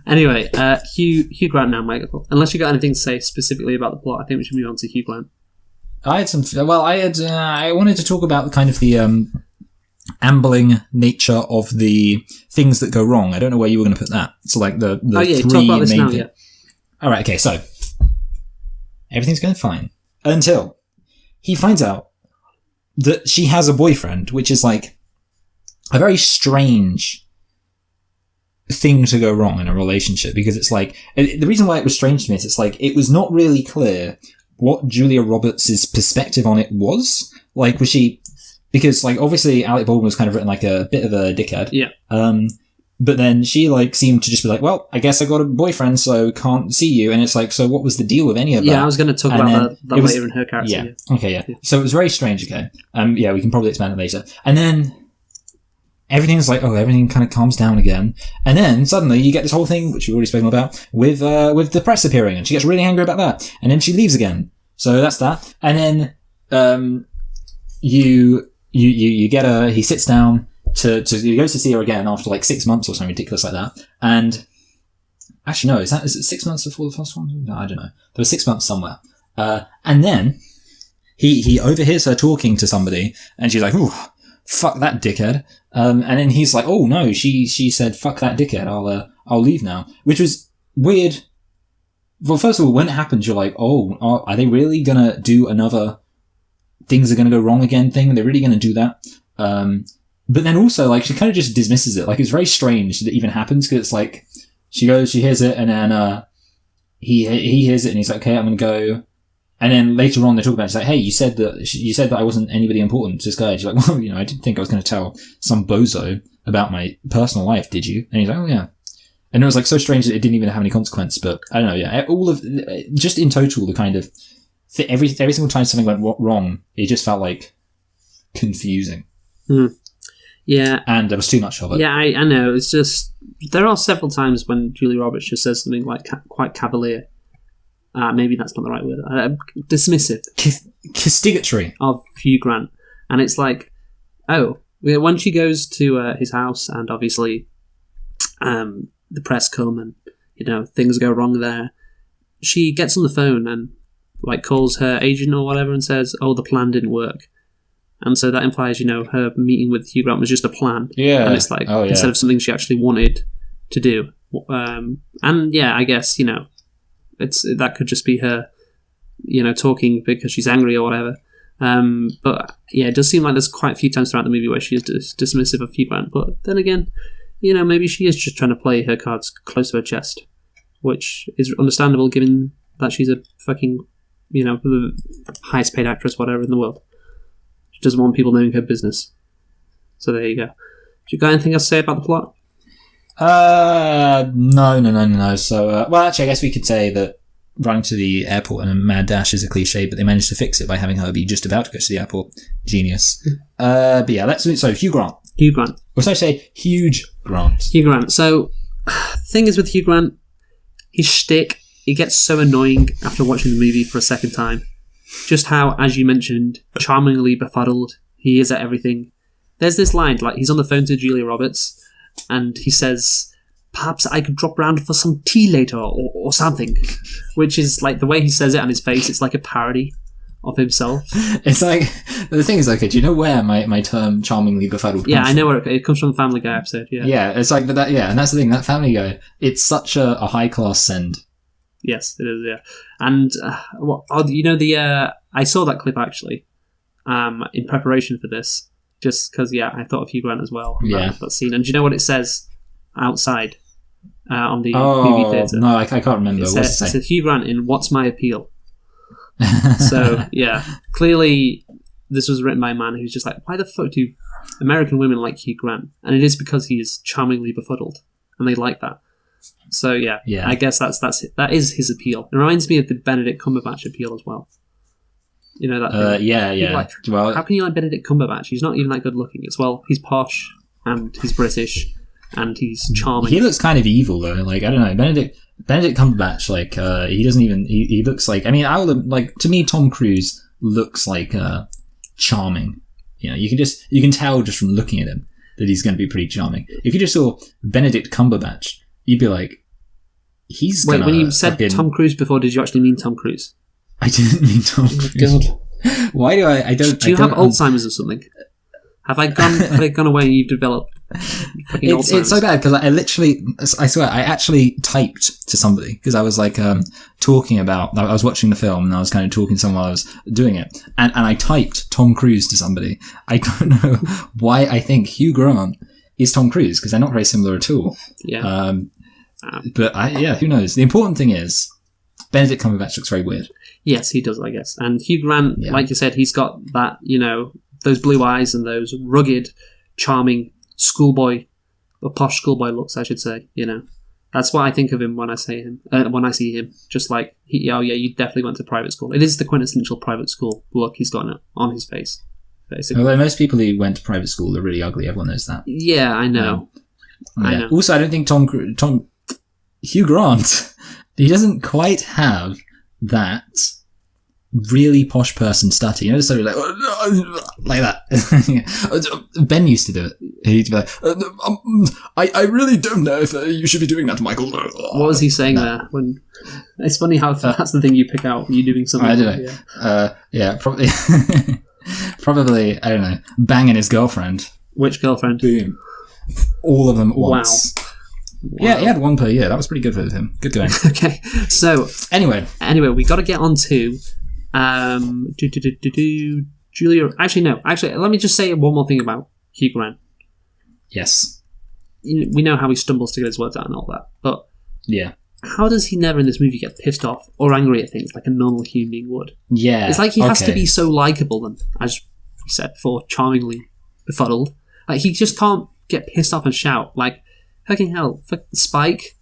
Anyway, Hugh Grant now, Michael. Unless you got anything to say specifically about the plot, I think we should move on to Hugh Grant. I wanted to talk about kind of the ambling nature of the things that go wrong. I don't know where you were going to put that. So the three talk about this main now, things. All right, okay, so everything's going fine until he finds out that she has a boyfriend, which is a very strange thing to go wrong in a relationship, because it's the reason why it was strange to me is it was not really clear what Julia Roberts' perspective on it was. Was she, because obviously Alec Baldwin was kind of written a bit of a dickhead. Yeah. But then she seemed to just be well, I guess I got a boyfriend, so can't see you. And it's so what was the deal with any of that? Yeah, I was going to talk about that later in her character. Yeah. Okay, yeah. So it was very strange, okay. Yeah, we can probably expand it later. And then everything's everything kind of calms down again. And then suddenly you get this whole thing, which we've already spoken about, with the press appearing, and she gets really angry about that. And then she leaves again. So that's that. And then you get he sits down he goes to see her again after 6 months or something ridiculous like that. And actually, no, is it 6 months before the first one? No, I don't know. There was 6 months somewhere. And then he overhears her talking to somebody, and she's ooh, fuck that dickhead. And then he's oh no, she said fuck that dickhead. I'll leave now, which was weird. Well, first of all, when it happens, you're oh, are they really gonna do another things are gonna go wrong again thing? Are they really gonna do that? But then also, she kind of just dismisses it. It's very strange that it even happens, because it's she hears it, and then he hears it, and he's okay, I'm gonna go. And then later on, they talk about it. She's hey, you said that I wasn't anybody important to this guy. And she's well, I didn't think I was going to tell some bozo about my personal life, did you? And he's oh yeah. And it was so strange that it didn't even have any consequence. But I don't know, yeah. All of just in total, the kind of every single time something went wrong, it just felt confusing. Yeah, and there was too much of it. Yeah, I know. It's just there are several times when Julia Roberts just says something quite cavalier. Maybe that's not the right word. Dismissive. Castigatory. Of Hugh Grant. And it's when she goes to his house, and obviously the press come and, things go wrong there, she gets on the phone and, calls her agent or whatever and says, oh, the plan didn't work. And so that implies, her meeting with Hugh Grant was just a plan. Yeah. And it's instead of something she actually wanted to do. And yeah, I guess, that could just be her, talking because she's angry or whatever. But yeah, it does seem like there's quite a few times throughout the movie where she is dismissive of Hugh Grant. But then again, maybe she is just trying to play her cards close to her chest, which is understandable given that she's a fucking, the highest paid actress, whatever, in the world. She doesn't want people knowing her business. So there you go. Do you got anything else to say about the plot? No. So, well, actually, I guess we could say that running to the airport in a mad dash is a cliche, but they managed to fix it by having her be just about to go to the airport. Genius. But yeah, so Hugh Grant. Hugh Grant. Or should I say Huge Grant? Hugh Grant. So, thing is with Hugh Grant, his shtick, it gets so annoying after watching the movie for a second time. Just how, as you mentioned, charmingly befuddled he is at everything. There's this line, like he's on the phone to Julia Roberts, and he says, "Perhaps I could drop round for some tea later or something," which is like the way he says it on his face. It's like a parody of himself. It's like, the thing is, okay, do you know where my term charmingly befuddled comes I know from? where it comes from. The Family Guy episode. Yeah, it's like, but and that's the thing. That Family Guy, it's such a high class send. Yes, it is. Yeah, and I saw that clip actually, in preparation for this, just because I thought of Hugh Grant as well. That scene, and do you know what it says outside on the movie theatre? No, I can't remember. It What's it say? says Hugh Grant in "What's My Appeal." So clearly this was written by a man who's just like, why the fuck do American women like Hugh Grant? And it is because he is charmingly befuddled, and they like that. So I guess that is his appeal. It reminds me of the Benedict Cumberbatch appeal as well. You know that thing? Like, well, how can you like Benedict Cumberbatch? He's not even that good looking. He's posh and he's British and he's charming. He looks kind of evil though. Like, I don't know, Benedict Cumberbatch. Like, he doesn't even. He looks like. I mean, to me, Tom Cruise looks like charming. You know, you can tell just from looking at him that he's going to be pretty charming. If you just saw Benedict Cumberbatch, you'd be like, he's. Wait, when you said Tom Cruise before, did you actually mean Tom Cruise? I didn't mean Tom Cruise. Oh God. Why do I don't... Do you have Alzheimer's or something? Have I gone away and you've developed fucking Alzheimer's? It's so bad because I swear, I actually typed to somebody because I was like talking about... I was watching the film and I was kind of talking to someone while I was doing it. And I typed Tom Cruise to somebody. I don't know why I think Hugh Grant is Tom Cruise because they're not very similar at all. Yeah. But who knows? The important thing is Benedict Cumberbatch looks very weird. Yes, he does, I guess. And Hugh Grant, like you said, he's got that, those blue eyes and those rugged, charming schoolboy, or posh schoolboy looks, I should say. That's what I think of him when I see him. Just like, you definitely went to private school. It is the quintessential private school look he's got on his face, basically. Although most people who went to private school are really ugly. Everyone knows that. Yeah, I know. I know. Also, I don't think Hugh Grant, he doesn't quite have that really posh person stutter, sort of like that. Ben used to do it. He'd be like, I really don't know if you should be doing that, Michael. What was he saying there? When it's funny how that's the thing you pick out when you're doing something. I don't know. Probably, probably, I don't know, banging his girlfriend. Which girlfriend? Boom. All of them at once. Wow. Yeah, he had one per year. That was pretty good for him. Good going. Okay, so anyway, we got to get on to Julia. Actually, let me just say one more thing about Hugh Grant. Yes, we know how he stumbles to get his words out and all that, but how does he never in this movie get pissed off or angry at things like a normal human being would? Yeah, it's like he has to be so likable and, as we said before, charmingly befuddled. Like he just can't get pissed off and shout like. Fucking hell, Spike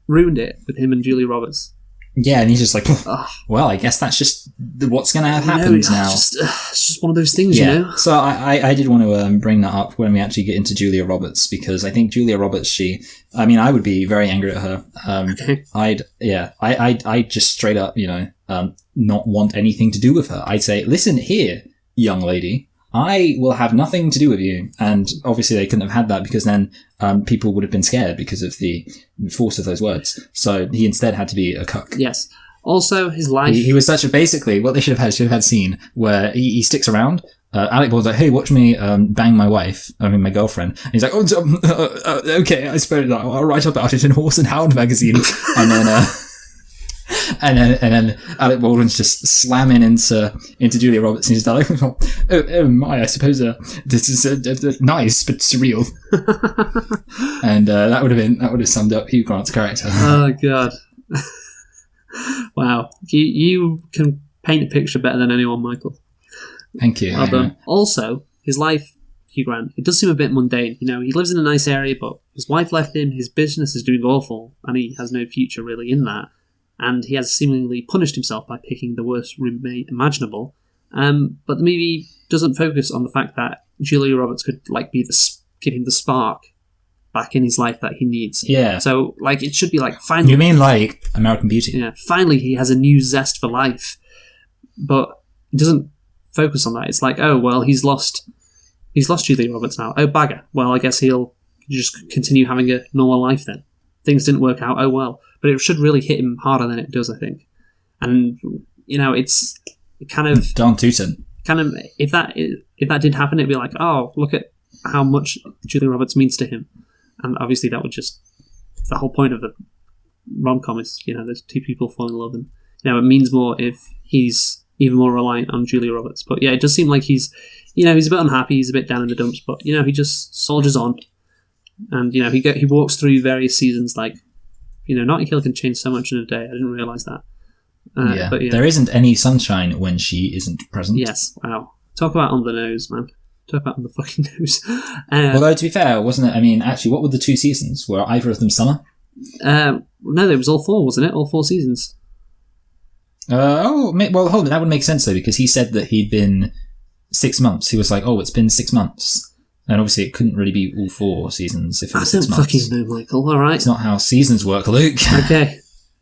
ruined it with him and Julia Roberts. Yeah, and he's just like, well, I guess that's just what's going to have happened now. It's just one of those things, So I did want to bring that up when we actually get into Julia Roberts, because I think Julia Roberts, I would be very angry at her. Okay. I'd just straight up, not want anything to do with her. I'd say, listen here, young lady. I will have nothing to do with you. And obviously they couldn't have had that because then people would have been scared because of the force of those words. So he instead had to be a cuck. Yes. Also, his life... He was basically, what they should have had a scene where he sticks around. Alec Baldwin's like, hey, watch me bang my wife, my girlfriend. And he's like, okay, I suppose I'll write about it in Horse and Hound magazine. And then... And then Alec Baldwin's just slamming into Julia Roberts, and he's like, "Oh my! I suppose this is nice but surreal." And that would have summed up Hugh Grant's character. Oh God! Wow, you can paint a picture better than anyone, Michael. Thank you. Well done. Also, his life, Hugh Grant. It does seem a bit mundane. You know, he lives in a nice area, but his wife left him, his business is doing awful, and he has no future really in that. And he has seemingly punished himself by picking the worst roommate imaginable. But the movie doesn't focus on the fact that Julia Roberts could like give him the spark back in his life that he needs. Yeah. So like it should be like finally. You mean like American Beauty? Yeah. Finally, he has a new zest for life, but it doesn't focus on that. It's like, oh well, he's lost Julia Roberts now. Oh bagger. Well, I guess he'll just continue having a normal life then. Things didn't work out. Oh well. But it should really hit him harder than it does, I think. And you know, it's kind of Don Tootin. Kind of if that did happen, it'd be like, oh, look at how much Julia Roberts means to him. And obviously, that would just the whole point of the rom-com is, you know, there's two people fall in love, and you know, it means more if he's even more reliant on Julia Roberts. But yeah, it does seem like he's a bit unhappy, he's a bit down in the dumps, but you know, he just soldiers on, and you know, he walks through various seasons like. You know, Notting Hill can change so much in a day. I didn't realise that. But yeah. There isn't any sunshine when she isn't present. Yes, wow. Talk about on the nose, man. Talk about on the fucking nose. Although, to be fair, wasn't it? I mean, actually, what were the 2 seasons? Were either of them summer? No, it was all 4, wasn't it? All 4 seasons. Well, hold on. That would make sense, though, because he said that he'd been 6 months. He was like, oh, it's been 6 months. And obviously, it couldn't really be all 4 seasons if it was 6 months. I don't fucking know, Michael. All right. It's not how seasons work, Luke. Okay.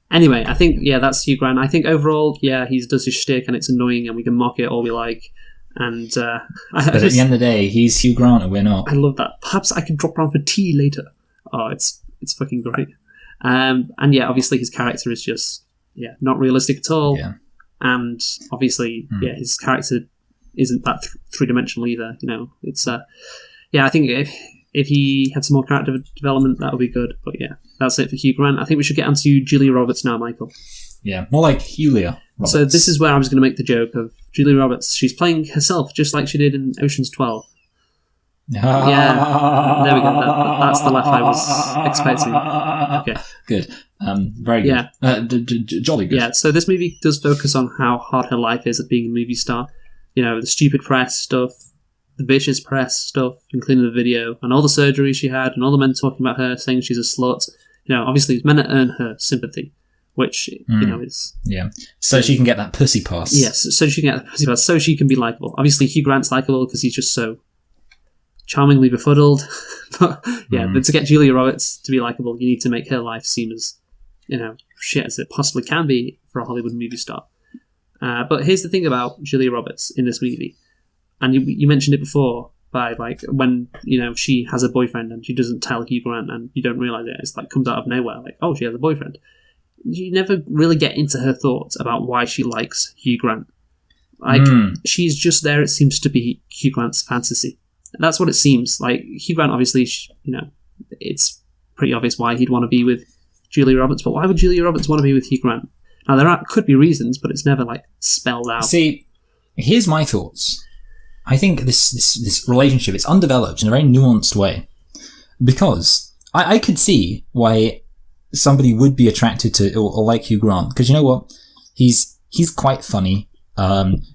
Anyway, I think, that's Hugh Grant. I think overall, he does his shtick and it's annoying and we can mock it all we like. And but at the end of the day, he's Hugh Grant and we're not. I love that. Perhaps I could drop around for tea later. Oh, it's fucking great. And obviously his character is just, not realistic at all. Yeah. And obviously, his character isn't that three-dimensional either. You know, it's... I think if he had some more character development, that would be good. But that's it for Hugh Grant. I think we should get onto Julia Roberts now, Michael. Yeah, more like Julia Roberts. So this is where I was going to make the joke of Julia Roberts. She's playing herself just like she did in Ocean's 12. Yeah, there we go. That's the laugh I was expecting. Okay, good. Very good. Yeah, jolly good. Yeah. So this movie does focus on how hard her life is at being a movie star. You know, the stupid press stuff. The vicious press stuff, including the video, and all the surgery she had, and all the men talking about her, saying she's a slut. You know, obviously, it's meant to earn her sympathy, which, you know, is... Yeah. So she can get that pussy pass. Yes, so she can get that pussy pass, so she can be likeable. Obviously, Hugh Grant's likeable because he's just so charmingly befuddled. But, but to get Julia Roberts to be likeable, you need to make her life seem as, you know, shit as it possibly can be for a Hollywood movie star. But here's the thing about Julia Roberts in this movie. And you mentioned it before by like when, you know, she has a boyfriend and she doesn't tell Hugh Grant and you don't realise it. It's like comes out of nowhere, like, oh, she has a boyfriend. You never really get into her thoughts about why she likes Hugh Grant. Like, she's just there, it seems to be Hugh Grant's fantasy. And that's what it seems. Like, Hugh Grant, obviously, you know, it's pretty obvious why he'd want to be with Julia Roberts, but why would Julia Roberts want to be with Hugh Grant? Now, could be reasons, but it's never, like, spelled out. See, here's my thoughts. I think this relationship is undeveloped in a very nuanced way. Because I could see why somebody would be attracted to or like Hugh Grant. Because you know what? He's quite funny.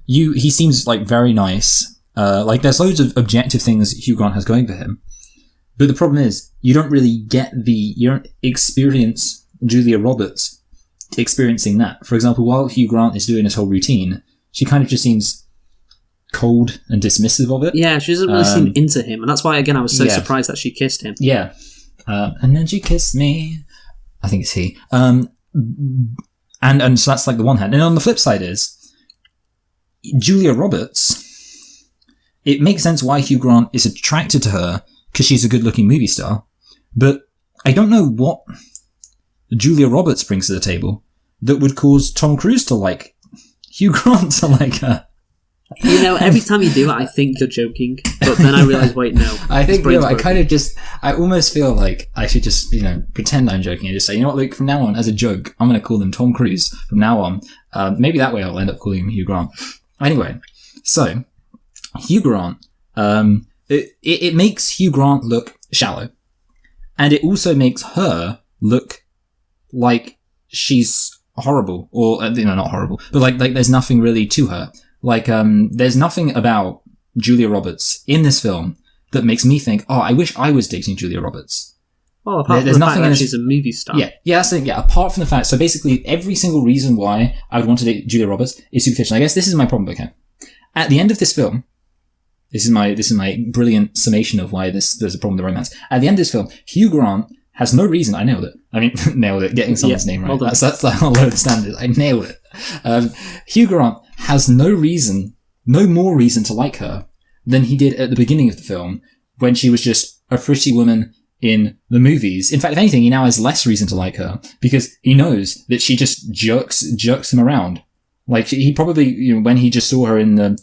He seems like very nice. Like there's loads of objective things Hugh Grant has going for him. But the problem is you don't experience Julia Roberts experiencing that. For example, while Hugh Grant is doing his whole routine, she kind of just seems cold and dismissive of it. Yeah, she doesn't really seem into him, and that's why again I was so surprised that she kissed him. Yeah, and then she kissed me. I think it's he. And so that's like the one hand. And on the flip side is Julia Roberts. It makes sense why Hugh Grant is attracted to her because she's a good-looking movie star, but I don't know what Julia Roberts brings to the table that would cause Tom Cruise to like Hugh Grant to like her. You know, every time you do it, I think you're joking, but then I realise, wait, no. I think, I almost feel like I should just, you know, pretend I'm joking and just say, you know what, Luke, from now on, as a joke, I'm going to call him Tom Cruise from now on. Maybe that way I'll end up calling him Hugh Grant. Anyway, so, Hugh Grant, it makes Hugh Grant look shallow. And it also makes her look like she's horrible. Or, you know, not horrible, but like there's nothing really to her. Like, there's nothing about Julia Roberts in this film that makes me think, oh, I wish I was dating Julia Roberts. Well, apart There's from the nothing fact in that this- she's a movie star. Yeah, that's the thing. Yeah, apart from the fact, so basically every single reason why I would want to date Julia Roberts is superficial. I guess this is my problem. Okay, at the end of this film, this is my brilliant summation of why there's a problem with the romance. At the end of this film, Hugh Grant has no reason. I nailed it. I mean, nailed it. Getting someone's name right. well done. That's how low the standard is. I nailed it. Hugh Grant has no more reason to like her than he did at the beginning of the film when she was just a pretty woman in the movies. In fact, if anything, he now has less reason to like her because he knows that she just jerks him around. Like, he probably, when he just saw her in the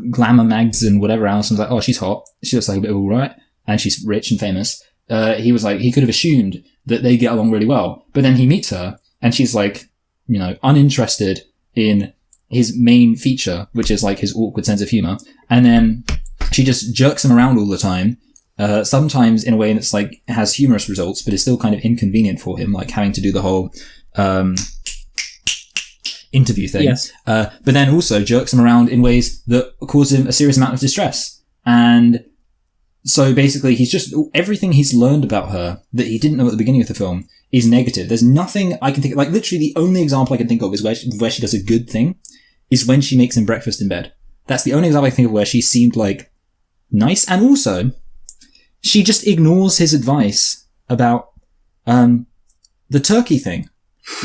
glamour mags and whatever else, and was like, oh, she's hot. She looks like a bit of all right. And she's rich and famous. He was like, he could have assumed that they get along really well. But then he meets her and she's like, uninterested in his main feature, which is like his awkward sense of humor. And then she just jerks him around all the time. Sometimes in a way that's like has humorous results, but is still kind of inconvenient for him, like having to do the whole interview thing. Yes. But then also jerks him around in ways that cause him a serious amount of distress. And so basically he's just, everything he's learned about her that he didn't know at the beginning of the film is negative. There's nothing I can think of, like literally the only example I can think of is where she does a good thing is when she makes him breakfast in bed. That's the only example I can think of where she seemed like nice. And also, she just ignores his advice about the turkey thing,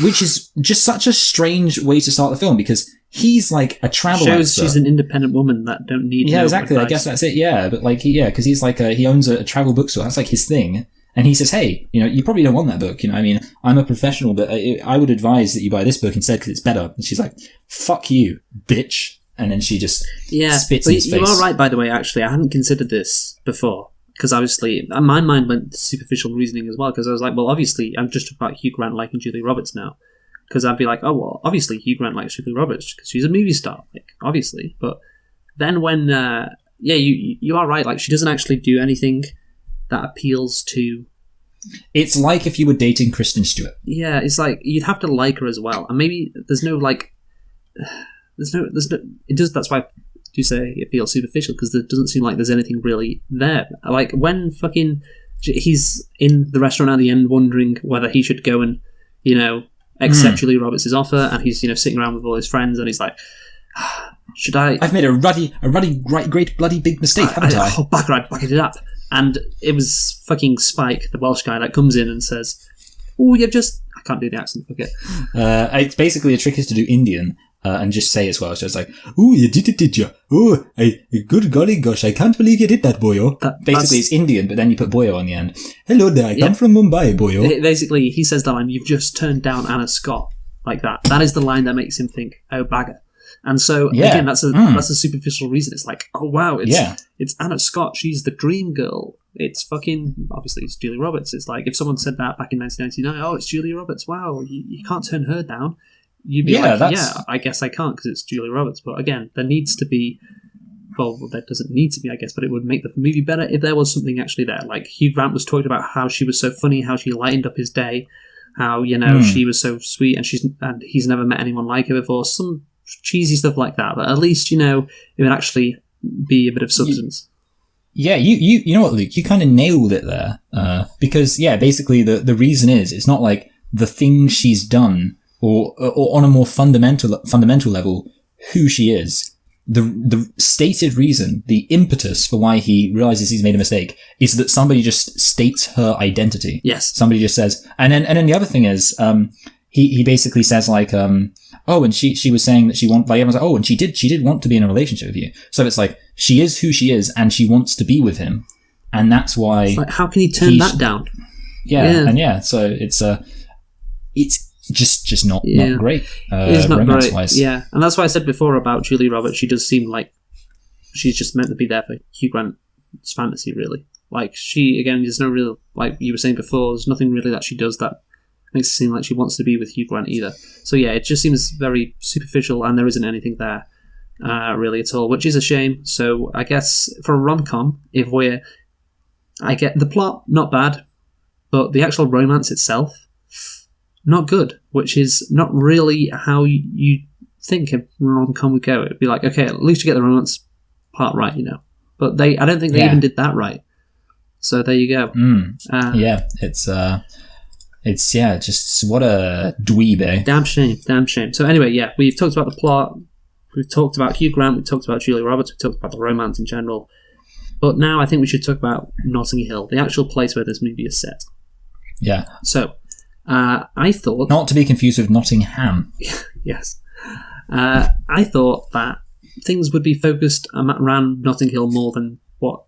which is just such a strange way to start the film because he's like a travel Shows expert. she's an independent woman that don't need. Yeah, no exactly. I advice. guess that's it. Yeah, but like, because he's like he owns a travel bookstore. That's like his thing. And he says, hey, you probably don't want that book. I mean, I'm a professional, but I would advise that you buy this book instead because it's better. And she's like, fuck you, bitch. And then she just spits in his face. You are right, by the way, actually. I hadn't considered this before. Because obviously, my mind went to superficial reasoning as well. Because I was like, well, obviously, I'm just talking about Hugh Grant liking Julia Roberts now. Because I'd be like, oh, well, obviously Hugh Grant likes Julia Roberts because she's a movie star. Like, obviously. But then when, you are right. Like, she doesn't actually do anything that appeals to... It's like if you were dating Kristen Stewart. Yeah, it's like, you'd have to like her as well. And maybe there's no, like... There's no... It does... That's why I do say it feels superficial, because there doesn't seem like there's anything really there. Like, when fucking... He's in the restaurant at the end wondering whether he should go and, accept Julia Roberts' offer, and he's, sitting around with all his friends, and he's like, should I... I've made a ruddy, great, bloody big mistake, haven't I? Oh, back it up. And it was fucking Spike, the Welsh guy, that comes in and says, oh, you've just... I can't do the accent, fuck it. It's basically, a trick is to do Indian, and just say it's Welsh. So it's like, oh, you did it, did you? Oh, good golly gosh, I can't believe you did that, boyo. Basically, it's Indian, but then you put boyo on the end. Hello there, I come from Mumbai, boyo. Basically, he says the line, you've just turned down Anna Scott, like that. That is the line that makes him think, oh, bagger. And so, again, that's a superficial reason. It's like, oh, wow, it's Anna Scott, she's the dream girl. It's fucking, obviously, it's Julia Roberts. It's like, if someone said that back in 1999, oh, it's Julia Roberts, wow, you can't turn her down. You'd be I guess I can't because it's Julia Roberts. But again, there needs to be... Well, there doesn't need to be, I guess, but it would make the movie better if there was something actually there. Like, Hugh Grant was talking about how she was so funny, how she lightened up his day, how, she was so sweet, and he's never met anyone like her before. Some cheesy stuff like that. But at least, it would actually be a bit of substance. Yeah, you know what, Luke? You kind of nailed it there. Because, basically the reason is, it's not like the thing she's done... Or on a more fundamental level, who she is. The stated reason, the impetus for why he realizes he's made a mistake is that somebody just states her identity. Yes. Somebody just says, and then the other thing is, he basically says like, oh, and she was saying that she wanted, like everyone's like, oh, and she did want to be in a relationship with you. So it's like, she is who she is and she wants to be with him. And that's why. It's like, how can he turn that down? Yeah. So it's just not great. It's not great. Wise. Yeah, and that's why I said before about Julia Roberts. She does seem like she's just meant to be there for Hugh Grant's fantasy, really. Like, she, again, there's no real, like you were saying before, there's nothing really that she does that makes it seem like she wants to be with Hugh Grant either. So yeah, it just seems very superficial, and there isn't anything there really at all, which is a shame. So I guess for a rom-com, I get the plot, not bad, but the actual romance itself, not good, which is not really how you think a rom-com would go. It'd be like, okay, at least you get the romance part right, But I don't think they Yeah. even did that right. So there you go. Yeah, it's just what a dweeb, eh? Damn shame. So anyway, yeah, we've talked about the plot. We've talked about Hugh Grant. We've talked about Julia Roberts. We've talked about the romance in general. But now I think we should talk about Notting Hill, the actual place where this movie is set. Yeah. So, I thought... Not to be confused with Nottingham. Yes. I thought that things would be focused around Notting Hill more than what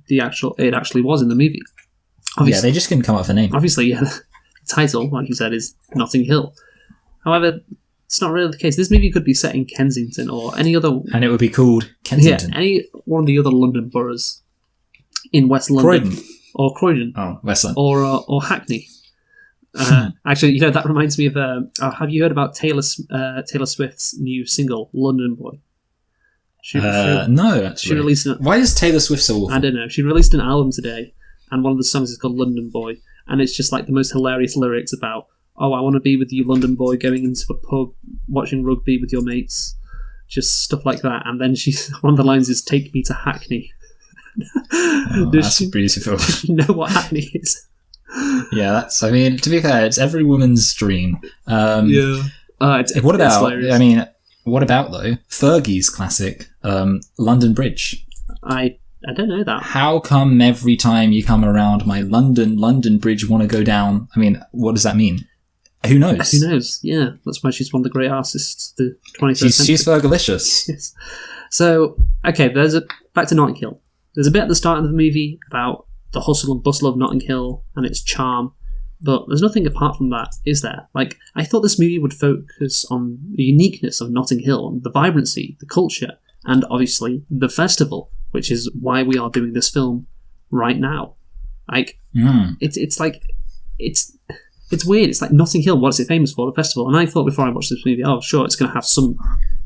it actually was in the movie. Yeah, they just couldn't come up with a name. Obviously, yeah, the title, like you said, is Notting Hill. However, it's not really the case. This movie could be set in Kensington or any other... And it would be called Kensington. Yeah, any one of the other London boroughs in West London. Croydon. Or Croydon. Oh, West London. Or Hackney. Actually, that reminds me of... have you heard about Taylor Swift's new single, London Boy? No, actually. She released Why is Taylor Swift so awful? I don't know. She released an album today, and one of the songs is called London Boy, and it's just like the most hilarious lyrics about, oh, I want to be with you, London boy, going into a pub, watching rugby with your mates, just stuff like that. And then one of the lines is, take me to Hackney. That's beautiful. Does she know what Hackney is? Yeah, to be fair, it's every woman's dream. What about, though, Fergie's classic, London Bridge? I don't know that. How come every time you come around my London Bridge want to go down? What does that mean? Who knows? Who knows? Yeah, that's why she's one of the great artists of the 21st century. She's Fergalicious. Yes. So, okay, back to Notting Hill. There's a bit at the start of the movie about the hustle and bustle of Notting Hill and its charm, but there's nothing apart from that, is there? Like, I thought this movie would focus on the uniqueness of Notting Hill, the vibrancy, the culture, and obviously the festival, which is why we are doing this film right now. Like, it's weird. It's like Notting Hill, what's it famous for? The festival. And I thought before I watched this movie, oh, sure, it's going to have some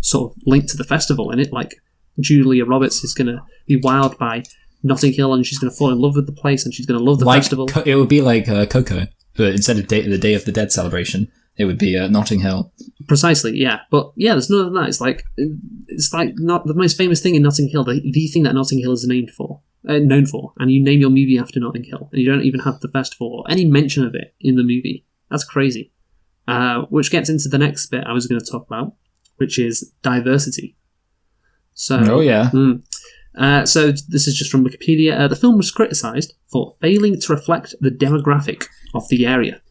sort of link to the festival in it. Like, Julia Roberts is going to be wowed by Notting Hill and she's going to fall in love with the place and she's going to love the festival. It would be like Coco, but instead of the Day of the Dead celebration, it would be Notting Hill. Precisely, yeah. But yeah, there's none of that. It's like not the most famous thing in Notting Hill, the thing that Notting Hill is known for, and you name your movie after Notting Hill, and you don't even have the festival or any mention of it in the movie. That's crazy. Which gets into the next bit I was going to talk about, which is diversity. So, so this is just from Wikipedia. The film was criticised for failing to reflect the demographic of the area.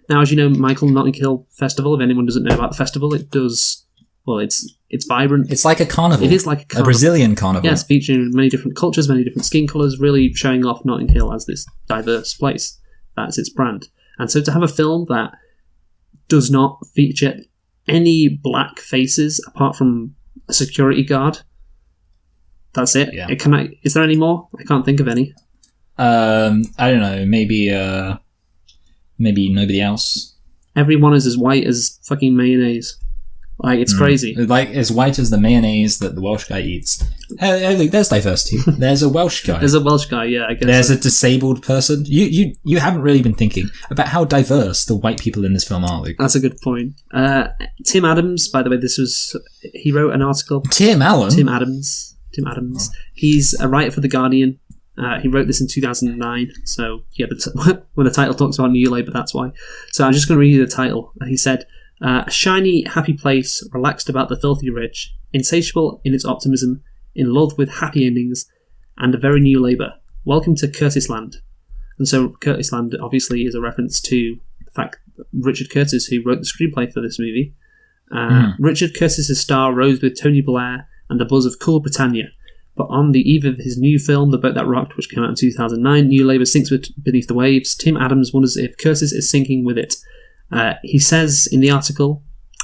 Now, as you know, Michael, Notting Hill Festival, if anyone doesn't know about the festival, it does... Well, it's vibrant. It's like a carnival. It is like a carnival. A Brazilian carnival. Yes, featuring many different cultures, many different skin colours, really showing off Notting Hill as this diverse place. That's its brand. And so to have a film that does not feature any black faces apart from a security guard, that's it. Yeah. Is there any more? I can't think of any. I don't know. Maybe nobody else. Everyone is as white as fucking mayonnaise. Like, it's crazy. Like, as white as the mayonnaise that the Welsh guy eats. Hey, look, there's diversity. There's a Welsh guy. There's a Welsh guy, yeah, I guess. There's a disabled person. You haven't really been thinking about how diverse the white people in this film are, Luke. That's a good point. Tim Adams, by the way, he wrote an article. Tim Adams. Oh. He's a writer for The Guardian. He wrote this in 2009, so yeah, when the title talks about New Labour, that's why. So I'm just going to read you the title. He said, a shiny, happy place, relaxed about the filthy rich, insatiable in its optimism, in love with happy endings, and a very new Labour. Welcome to Curtis Land. And so Curtis Land obviously is a reference to the fact that Richard Curtis, who wrote the screenplay for this movie, Richard Curtis's star rose with Tony Blair and the buzz of Cool Britannia. But on the eve of his new film, The Boat That Rocked, which came out in 2009, New Labour sinks beneath the waves. Tim Adams wonders if Curtis is sinking with it. He says in the article,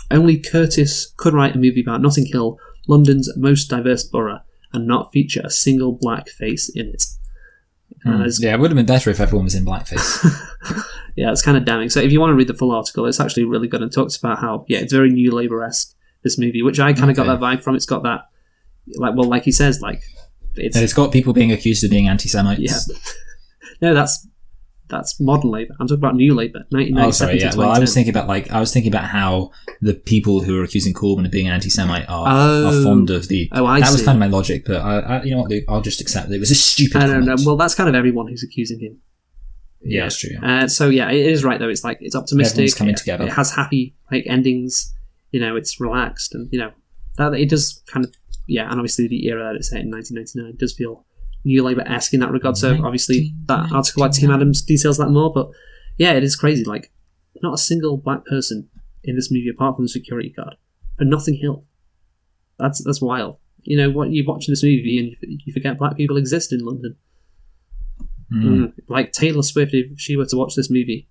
only Curtis could write a movie about Notting Hill, London's most diverse borough, and not feature a single black face in it. Yeah, it would have been better if everyone was in blackface. Yeah, it's kind of damning. So if you want to read the full article, it's actually really good and talks about how, yeah, it's very New Labour-esque, this movie, which I kind of got that vibe from. It's got that, like he says, like... It's got people being accused of being anti-Semites. Yeah. No, that's That's modern Labour. I'm talking about New Labour, 1997 Oh, sorry, to yeah. 2010. Well, I was thinking about how the people who are accusing Corbyn of being anti-Semite are fond of the. Oh, I that was see. kind of my logic, but I you know what, Luke? I'll just accept that it was a stupid. I don't know. comment. Well, that's kind of everyone who's accusing him. Yeah, it's true. Yeah. So yeah, it is right though. It's like it's optimistic. Everyone's coming together. It has happy endings. It's relaxed, and that it does kind of and obviously the era that it's set in 1999 does feel New Labour-esque in that regard. So obviously that article by Tim Adams details that more. But yeah, it is crazy. Like not a single black person in this movie apart from the security guard for Notting Hill. That's wild. What you watch this movie and you forget black people exist in London. Like Taylor Swift, if she were to watch this movie,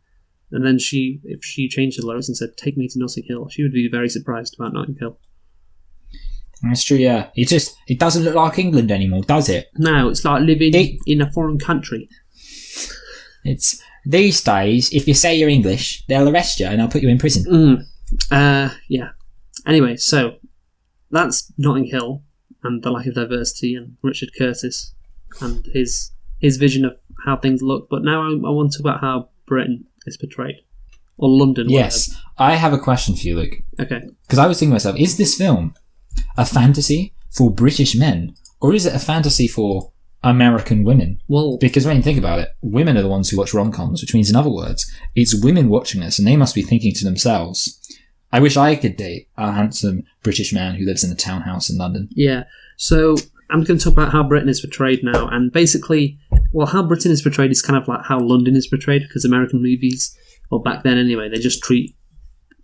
and then if she changed the lyrics and said "Take me to Notting Hill," she would be very surprised about Notting Hill. That's true. Yeah, it doesn't look like England anymore, does it? No, it's like living in a foreign country. It's these days. If you say you're English, they'll arrest you and they'll put you in prison. Yeah. Anyway, so that's Notting Hill and the lack of diversity, and Richard Curtis and his vision of how things look. But now I want to talk about how Britain is portrayed, or London. Yes, whatever. I have a question for you, Luke. Okay. Because I was thinking to myself, is this film a fantasy for British men, or is it a fantasy for American women? Well, because when you think about it, women are the ones who watch rom-coms, which means, in other words, it's women watching this, and they must be thinking to themselves, I wish I could date a handsome British man who lives in a townhouse in London. Yeah, so I'm going to talk about how Britain is portrayed now, and basically, how Britain is portrayed is kind of like how London is portrayed, because American movies, or back then anyway, they just treat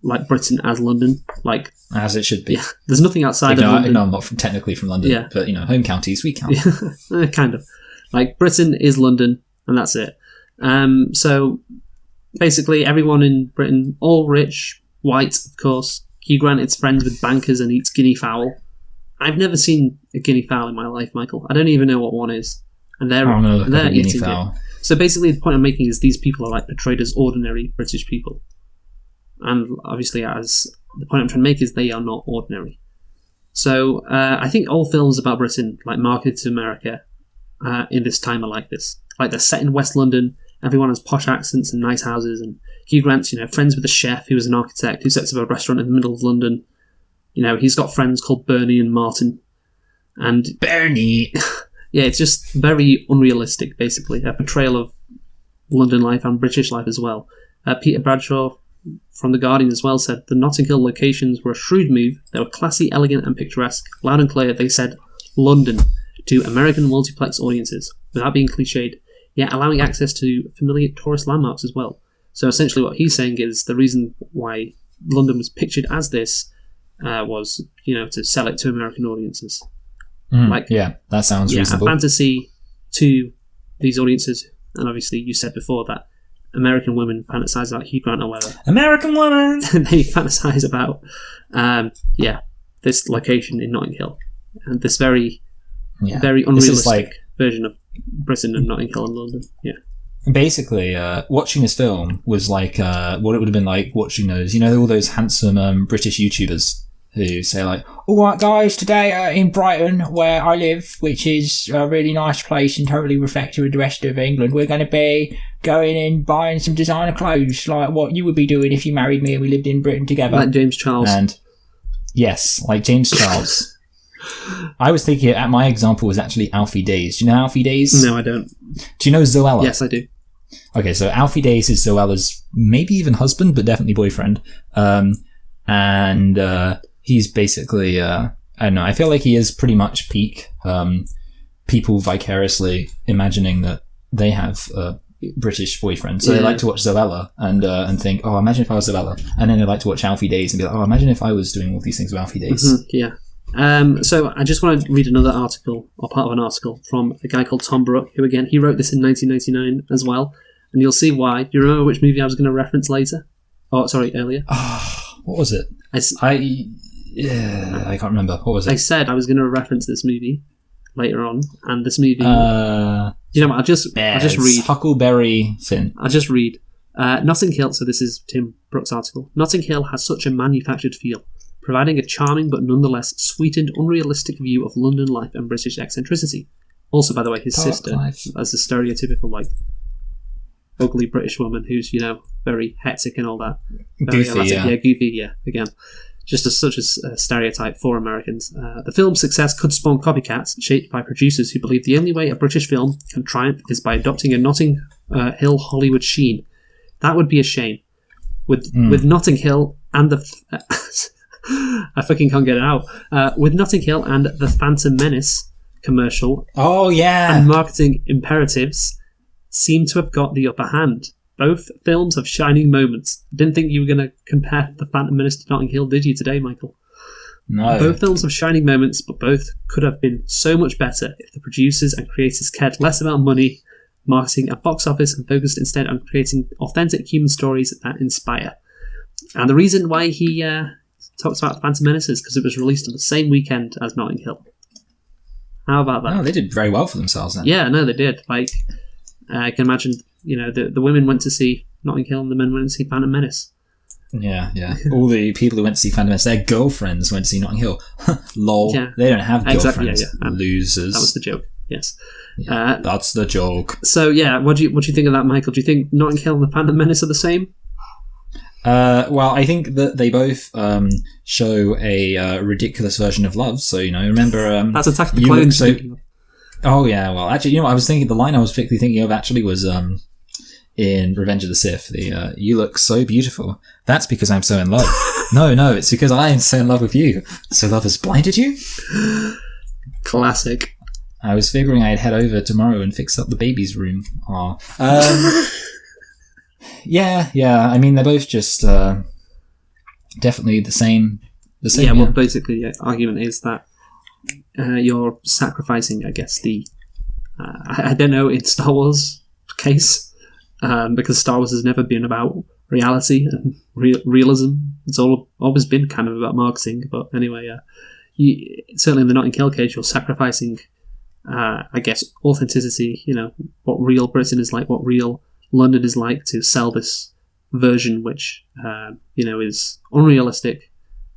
like Britain as London, like as it should be. Yeah, there's nothing outside of London. No, I'm not technically from London, but home counties we count. Yeah, kind of. Like Britain is London, and that's it. So basically, everyone in Britain, all rich, white, of course. Hugh Grant is friends with bankers and eats guinea fowl. I've never seen a guinea fowl in my life, Michael. I don't even know what one is, and they're eating it. So basically, the point I'm making is these people are like portrayed as ordinary British people. And obviously, as the point I'm trying to make is they are not ordinary. So I think all films about Britain, like marketed to America in this time, are like this. Like they're set in West London, everyone has posh accents and nice houses, and Hugh Grant's friends with a chef who was an architect who sets up a restaurant in the middle of London. He's got friends called Bernie and Martin. And Bernie! Yeah, it's just very unrealistic, basically. A portrayal of London life and British life as well. Peter Bradshaw from The Guardian as well said, the Notting Hill locations were a shrewd move. They were classy, elegant and picturesque. Loud and clear, they said London to American multiplex audiences, without being cliched, yet allowing access to familiar tourist landmarks as well. So essentially what he's saying is the reason why London was pictured as this was, to sell it to American audiences. Yeah, that sounds reasonable. A fantasy to these audiences, and obviously you said before that American women fantasize about Hugh Grant or whatever. American women! They fantasize about, this location in Notting Hill. And this very unrealistic version of Britain and Notting Hill and London. Yeah. Basically, watching this film was like what it would have been like watching those, all those handsome British YouTubers who say like, all right guys, today in Brighton, where I live, which is a really nice place and totally reflective of the rest of England, we're going to be going and buying some designer clothes, like what you would be doing if you married me and we lived in Britain together. Like James Charles. And yes, like James Charles. I was thinking my example was actually Alfie Days. Do you know Alfie Days? No, I don't. Do you know Zoella? Yes, I do. Okay, so Alfie Days is Zoella's maybe even husband, but definitely boyfriend. He's basically, I don't know, I feel like he is pretty much peak people vicariously imagining that they have a British boyfriend. So they like to watch Zoella and think, oh, imagine if I was Zoella. And then they like to watch Alfie Days and be like, oh, imagine if I was doing all these things with Alfie Days. Mm-hmm, yeah. So I just want to read another article, or part of an article, from a guy called Tom Brook, who again, he wrote this in 1999 as well. And you'll see why. Do you remember which movie I was going to reference later? Oh, sorry, earlier. What was it? I can't remember. What was it? I said I was going to reference this movie later on, and this movie... you know what, I'll just read. Huckleberry Finn. I'll just read. Notting Hill, so this is Tim Brooks' article. Notting Hill has such a manufactured feel, providing a charming but nonetheless sweetened, unrealistic view of London life and British eccentricity. Also, by the way, his sister, as the stereotypical, ugly British woman who's, very hectic and all that. Very Goofy, erratic. yeah. Goofy, yeah, again. Just such a stereotype for Americans. The film's success could spawn copycats shaped by producers who believe the only way a British film can triumph is by adopting a Notting Hill Hollywood sheen. That would be a shame. With Notting Hill and I fucking can't get it out. With Notting Hill and the Phantom Menace commercial Oh, yeah. and marketing imperatives seem to have got the upper hand. Both films have shining moments. Didn't think you were going to compare The Phantom Menace to Notting Hill, did you, today, Michael? No. Both films have shining moments, but both could have been so much better if the producers and creators cared less about money, marketing, and box office, and focused instead on creating authentic human stories that inspire. And the reason why he talks about Phantom Menace is because it was released on the same weekend as Notting Hill. How about that? Oh, they did very well for themselves then. Yeah, no, they did. Like, I can imagine, the women went to see Notting Hill and the men went to see Phantom Menace. Yeah. All the people who went to see Phantom Menace, their girlfriends went to see Notting Hill. Lol. Yeah. They don't have Exactly, girlfriends. yeah. Losers. That was the joke, yes. That's the joke. So, yeah, what do you think of that, Michael? Do you think Notting Hill and the Phantom Menace are the same? Well, I think that they both show a ridiculous version of love. So, remember... That's Attack of the you look Clones. so- Oh, yeah, well, actually, what I was thinking, the line I was particularly thinking of actually was in Revenge of the Sith, the you look so beautiful. That's because I'm so in love. No, it's because I am so in love with you. So love has blinded you? Classic. I was figuring I'd head over tomorrow and fix up the baby's room. Aw. Yeah, I mean, they're both just definitely the same. Yeah, well, basically, the argument is that you're sacrificing, I guess, the... I don't know, in Star Wars case, because Star Wars has never been about reality and realism. It's always been kind of about marketing, but anyway, certainly in the Notting Hill case, you're sacrificing, I guess, authenticity, what real Britain is like, what real London is like, to sell this version which, is unrealistic,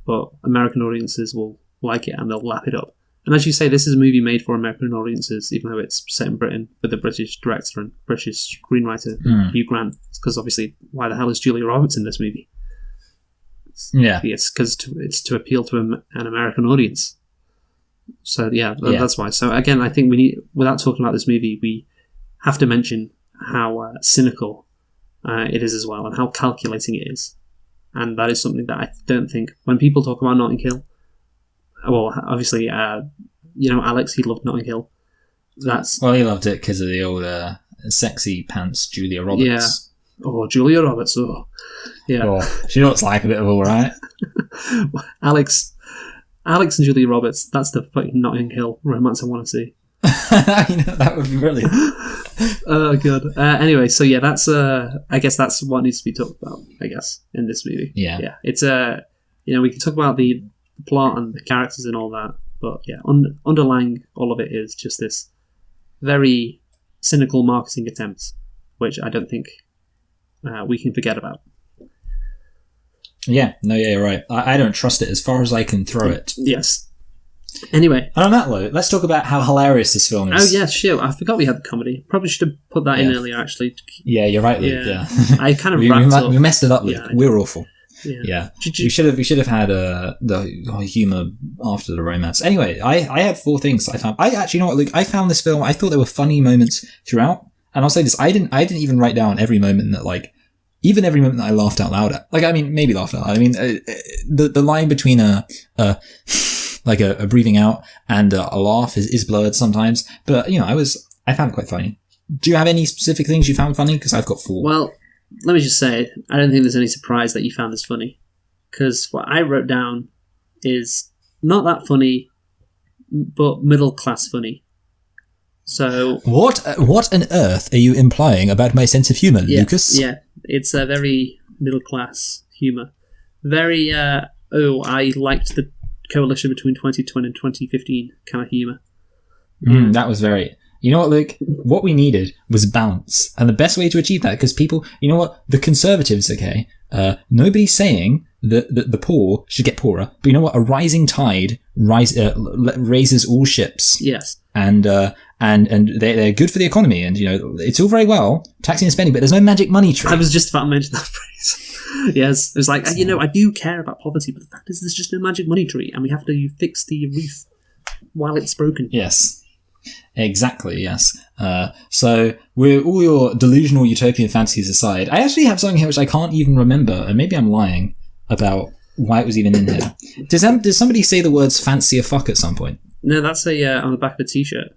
but American audiences will like it and they'll lap it up. And as you say, this is a movie made for American audiences, even though it's set in Britain with a British director and British screenwriter, Hugh Grant. Because obviously, why the hell is Julia Roberts in this movie? Yeah. It's because it's to appeal to an American audience. So that's why. So again, I think we need, without talking about this movie, we have to mention how cynical it is as well, and how calculating it is. And that is something that I don't think, when people talk about Notting Hill, well, obviously, Alex, he loved Notting Hill. Well, he loved it because of the old sexy pants Julia Roberts. Yeah. Oh, Julia Roberts. Oh, yeah. Oh, she looks like a bit of all right. Alex and Julia Roberts. That's the fucking Notting Hill romance I want to see. That would be brilliant. Oh, good. Anyway, so yeah, that's I guess that's what needs to be talked about, I guess, in this movie. Yeah. It's we can talk about the plot and the characters and all that, but yeah, underlying all of it is just this very cynical marketing attempt, which I don't think we can forget about. Yeah, you're right. I don't trust it as far as I can throw it. Yes. Anyway. And on that note, let's talk about how hilarious this film is. Oh, yeah, sure. I forgot we had the comedy. Probably should have put that in earlier, actually. Yeah, you're right, Luke. Yeah. I kind of we messed it up, Luke. Yeah, We're awful. Yeah. We should have had the humour after the romance. Anyway, I had 4 things I found. You know what, Luke? I found this film. I thought there were funny moments throughout, and I'll say this: I didn't even write down every moment that even every moment that I laughed out loud at. Maybe laughed out loud. I mean, the line between a breathing out and a laugh is blurred sometimes. But I found it quite funny. Do you have any specific things you found funny? Because I've got 4. Well, let me just say, I don't think there's any surprise that you found this funny, because what I wrote down is not that funny, but middle class funny. So what on earth are you implying about my sense of humour, Lucas? Yeah, it's a very middle class humour. Very I liked the coalition between 2020 and 2015 kind of humour. That was very... You know what, Luke? What we needed was balance. And the best way to achieve that, because people... You know what? The Conservatives, okay? Nobody's saying that the poor should get poorer. But you know what? A rising tide raises all ships. Yes. and they're good for the economy, and it's all very well taxing and spending, but there's no magic money tree. I was just about to mention that phrase. Yes, it was like, I do care about poverty, but the fact is there's just no magic money tree, and we have to fix the roof while it's broken. Yes. Exactly, yes. So, with all your delusional utopian fantasies aside, I actually have something here which I can't even remember, and maybe I'm lying about why it was even in here. Does somebody say the words fancy a fuck at some point? No, that's on the back of a t-shirt.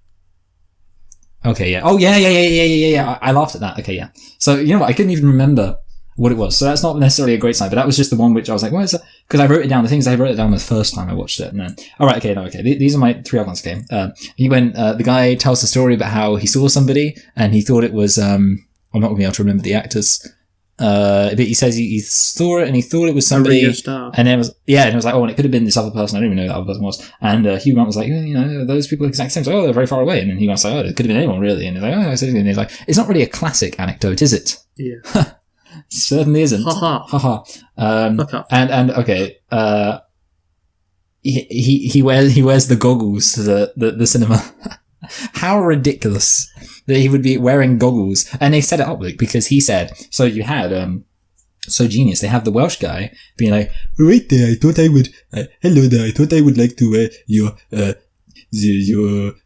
Okay, yeah. Oh, yeah. I laughed at that. Okay, yeah. So, you know what? I couldn't even remember what it was. So that's not necessarily a great sign, but that was just the one which I was like, what is that? Because I wrote it down. The things I wrote it down the first time I watched it. And then, all right, okay. These are my 3 other ones. Okay. The guy tells the story about how he saw somebody and he thought it was, I'm not going to be able to remember the actors. But he says he saw it and he thought it was somebody, and it was like, and it could have been this other person. I don't even know who that other person was. And Hugh Grant was like, those people are exactly the same. So, they're very far away. And then Hugh Grant's like, it could have been anyone really. And he's like, and he's like, it's not really a classic anecdote, is it? Yeah. Certainly isn't. Ha ha. Fuck up. And okay. He wears the goggles to the cinema. How ridiculous that he would be wearing goggles. And they set it up because he said, so you had, so genius. They have the Welsh guy being like, wait there, I thought I would, hello there, I thought I would like to wear your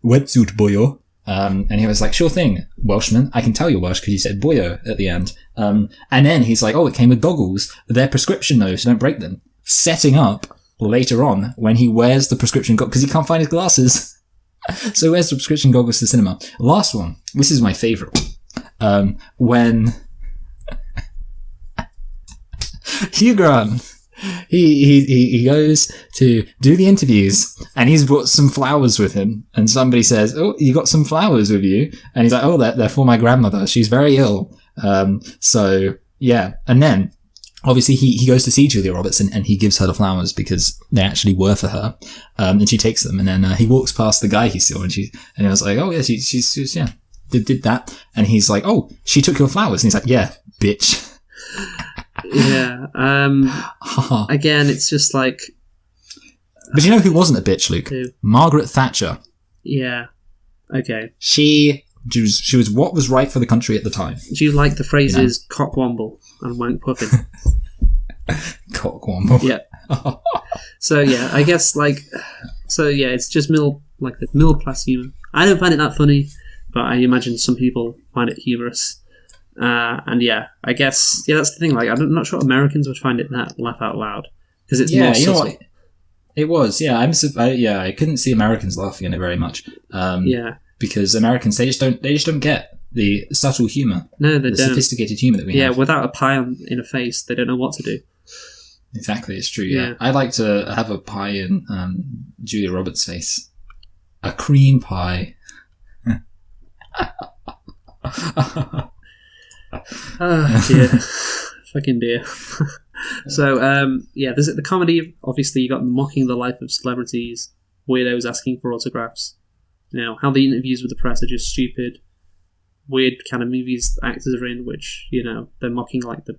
wetsuit, boyo. And he was like, sure thing, Welshman. I can tell you're Welsh because you said boyo at the end. And then he's like, it came with goggles. They're prescription though, so don't break them. Setting up later on when he wears the prescription goggles because he can't find his glasses. So he wears the prescription goggles to the cinema. Last one. This is my favourite. When Hugh Grant, he goes to do the interviews and he's brought some flowers with him and somebody says, oh, you got some flowers with you? And he's like, oh, they're for my grandmother. She's very ill. So yeah. And then obviously he goes to see Julia Roberts and he gives her the flowers because they actually were for her. And she takes them and then he walks past the guy he saw and he was like, oh yeah, she's yeah, did that. And he's like, oh, she took your flowers. And he's like, yeah, bitch. Yeah. Again, it's just like. But you know who wasn't a bitch, Luke? Who? Margaret Thatcher. Yeah. Okay. She was what was right for the country at the time. Do you like the phrases cockwomble and wank puffin? Cockwomble. Yeah. So yeah, I guess it's just middle class humour. I don't find it that funny, but I imagine some people find it humorous. And yeah, I guess that's the thing. Like, I'm not sure Americans would find it that laugh out loud because it's more subtle. You know what? It was, yeah. I couldn't see Americans laughing at it very much. Because Americans they just don't get the subtle humour. No, they don't. The sophisticated humour that we have. Yeah, without a pie in a face, they don't know what to do. Exactly, it's true. Yeah, I'd like to have a pie in Julia Roberts' face, a cream pie. Oh dear, fucking dear. So there's the comedy. Obviously, you got mocking the life of celebrities, weirdos asking for autographs. How the interviews with the press are just stupid, weird kind of movies actors are in, which they're mocking like the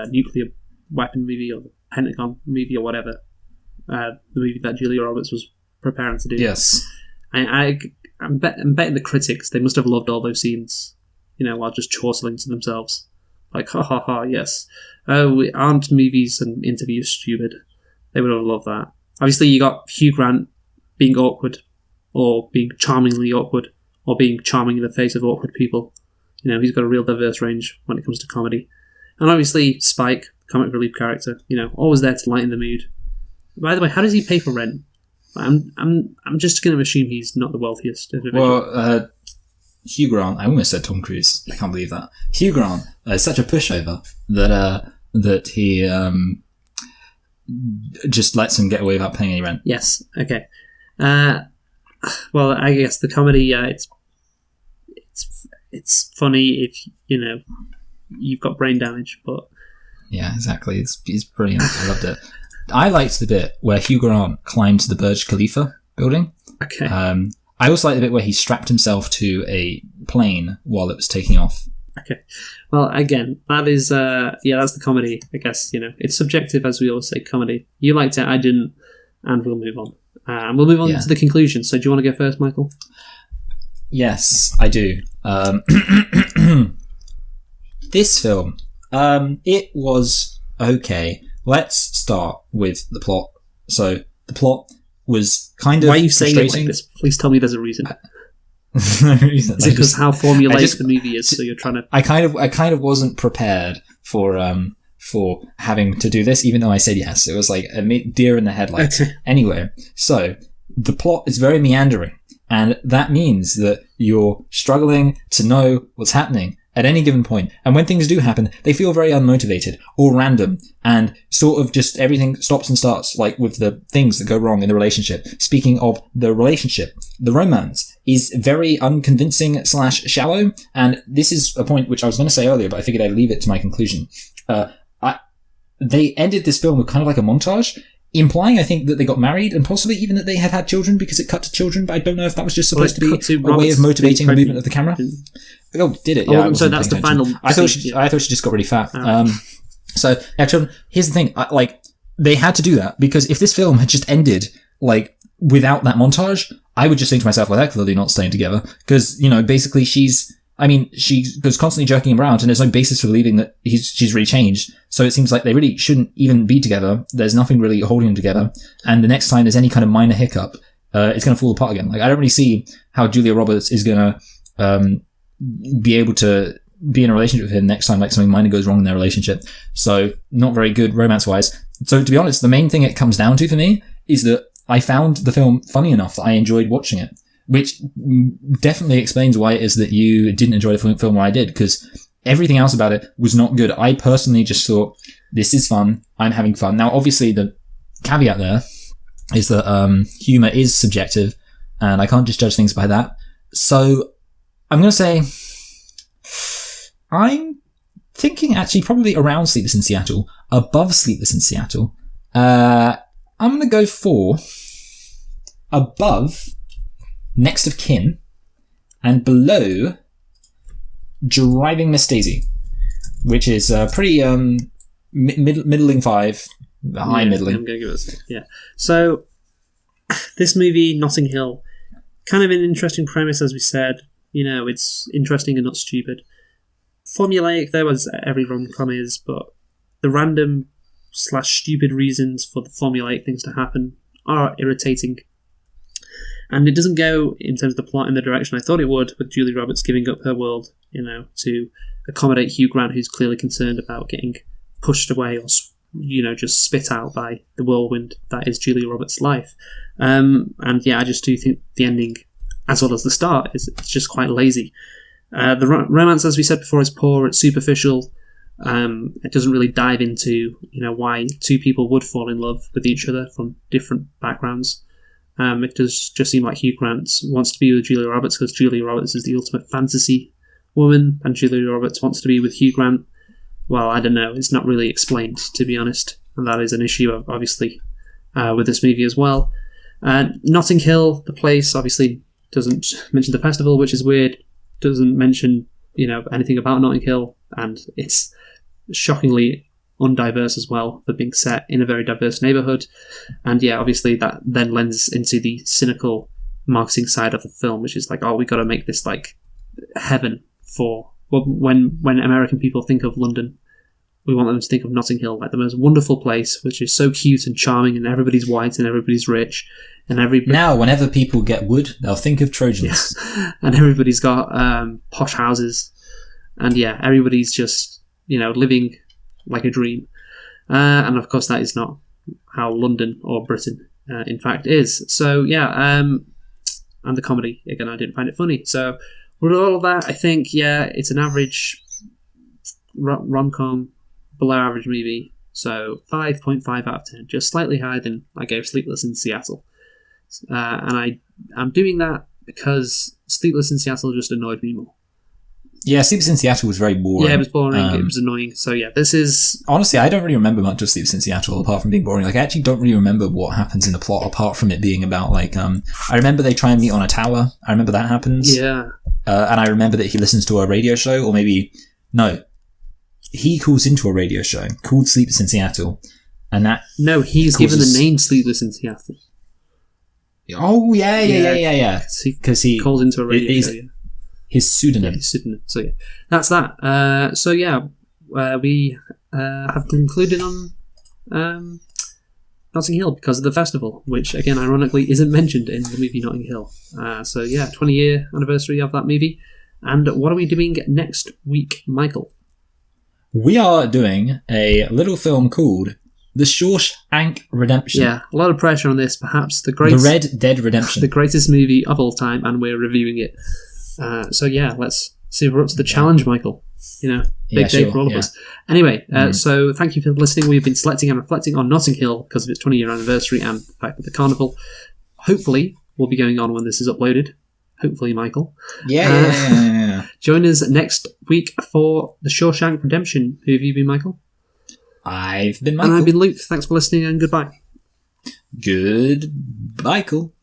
nuclear weapon movie or the Pentagon movie or whatever, the movie that Julia Roberts was preparing to do. Yes, I'm betting the critics they must have loved all those scenes. While just chortling to themselves. Like, ha ha ha, yes. Oh, aren't movies and interviews stupid? They would have loved that. Obviously, you got Hugh Grant being awkward, or being charmingly awkward, or being charming in the face of awkward people. He's got a real diverse range when it comes to comedy. And obviously, Spike, comic relief character, always there to lighten the mood. By the way, how does he pay for rent? I'm just going to assume he's not the wealthiest individual. Well, Hugh Grant, I almost said Tom Cruise. I can't believe that. Hugh Grant is such a pushover that he just lets him get away without paying any rent. Yes. Okay. Well, I guess the comedy, it's funny if you've got brain damage, but yeah, exactly. It's brilliant. I loved it. I liked the bit where Hugh Grant climbed to the Burj Khalifa building. Okay. I also like the bit where he strapped himself to a plane while it was taking off. Okay. Well, again, that is, that's the comedy, I guess, it's subjective, as we always say, comedy. You liked it, I didn't, and we'll move on. And we'll move on to the conclusion. So do you want to go first, Michael? Yes, I do. This film, it was okay. Let's start with the plot. So the plot was kind of Why are you saying it frustrating. like this? Please tell me there's a reason. No reason. Is it because how formulaic the movie is, so you're trying to... I kind of wasn't prepared for having to do this, even though I said yes. It was like a deer in the headlights. Okay. Anyway, so the plot is very meandering, and that means that you're struggling to know what's happening at any given point. And when things do happen, they feel very unmotivated or random, and sort of just everything stops and starts, like with the things that go wrong in the relationship. Speaking of the relationship, the romance is very unconvincing / shallow, and this is a point which I was going to say earlier, but I figured I'd leave it to my conclusion. They ended this film with kind of like a montage, implying, I think, that they got married and possibly even that they had had children because it cut to children, but I don't know if that was just supposed to be a way of motivating the movement of the camera. Oh, did it? Yeah. So that's the final... I thought she just got really fat. So, actually, here's the thing. They had to do that because if this film had just ended, like, without that montage, I would just think to myself, well, they're clearly not staying together. Because, basically she goes constantly jerking him around and there's no basis for believing that she's really changed. So it seems like they really shouldn't even be together. There's nothing really holding them together. And the next time there's any kind of minor hiccup, it's going to fall apart again. Like, I don't really see how Julia Roberts is going to be able to be in a relationship with him next time like something minor goes wrong in their relationship. So not very good romance-wise. So to be honest, the main thing it comes down to for me is that I found the film funny enough that I enjoyed watching it, which definitely explains why it is that you didn't enjoy the film where I did, because everything else about it was not good. I personally just thought, this is fun, I'm having fun. Now, obviously, the caveat there is that humour is subjective, and I can't just judge things by that. So, I'm going to say, I'm thinking actually probably around Sleepless in Seattle, above Sleepless in Seattle. I'm going to go for above Next of Kin, and below Driving Miss Daisy, which is pretty middling 5, high middling. I'm going to give it a 6. Yeah. So this movie, Notting Hill, kind of an interesting premise, as we said. It's interesting and not stupid. Formulaic, though, as every rom-com is, but the random / stupid reasons for the formulaic things to happen are irritating. And it doesn't go, in terms of the plot, in the direction I thought it would, with Julia Roberts giving up her world, to accommodate Hugh Grant, who's clearly concerned about getting pushed away or, just spit out by the whirlwind that is Julia Roberts' life. And yeah, I just do think the ending, as well as the start, it's just quite lazy. The romance, as we said before, is poor, it's superficial. It doesn't really dive into, why two people would fall in love with each other from different backgrounds. It does just seem like Hugh Grant wants to be with Julia Roberts because Julia Roberts is the ultimate fantasy woman, and Julia Roberts wants to be with Hugh Grant. Well, I don't know. It's not really explained, to be honest, and that is an issue, obviously, with this movie as well. Notting Hill, the place, obviously doesn't mention the festival, which is weird. Doesn't mention, anything about Notting Hill, and it's shockingly undiverse as well for being set in a very diverse neighbourhood. And yeah, obviously that then lends into the cynical marketing side of the film, which is like, oh, we got to make this like heaven for when American people think of London, we want them to think of Notting Hill, like the most wonderful place, which is so cute and charming, and everybody's white and everybody's rich, and now whenever people get wood, they'll think of Trojans. Yeah. And everybody's got posh houses, and yeah, everybody's just living like a dream. And of course that is not how London or Britain in fact is. So yeah, and the comedy, again, I didn't find it funny. So with all of that, I think, yeah, it's an average rom-com, below average movie. So 5.5 out of 10, just slightly higher than I gave Sleepless in Seattle. And I'm doing that because Sleepless in Seattle just annoyed me more. Yeah, Sleepless in Seattle was very boring. Yeah, it was boring. It was annoying. So yeah, this is... Honestly, I don't really remember much of Sleepless in Seattle apart from being boring. Like, I actually don't really remember what happens in the plot apart from it being about, like... I remember they try and meet on a tower. I remember that happens. Yeah. And I remember that he listens to a radio show, or maybe... No. He calls into a radio show called Sleepless in Seattle. And that... No, he's given the name Sleepless in Seattle. Oh yeah. Because he calls into a radio is show. Yeah. his pseudonym. Yeah, his pseudonym. So yeah, that's that. So yeah, we have concluded on Notting Hill because of the festival, which again, ironically, isn't mentioned in the movie Notting Hill. So yeah, 20-year anniversary of that movie. And what are we doing next week, Michael? We are doing a little film called The Shawshank Redemption. Yeah, a lot of pressure on this. Perhaps the Red Dead Redemption. the greatest movie of all time, and we're reviewing it. So yeah, let's see if we're up to the challenge, Michael. Big day for all of us. Anyway, so thank you for listening. We've been selecting and reflecting on Notting Hill because of its 20-year anniversary and the fact that the carnival hopefully will be going on when this is uploaded. Hopefully, Michael. Yeah. Join us next week for The Shawshank Redemption. Who have you been, Michael? I've been Michael. And I've been Luke. Thanks for listening and goodbye. Good Michael.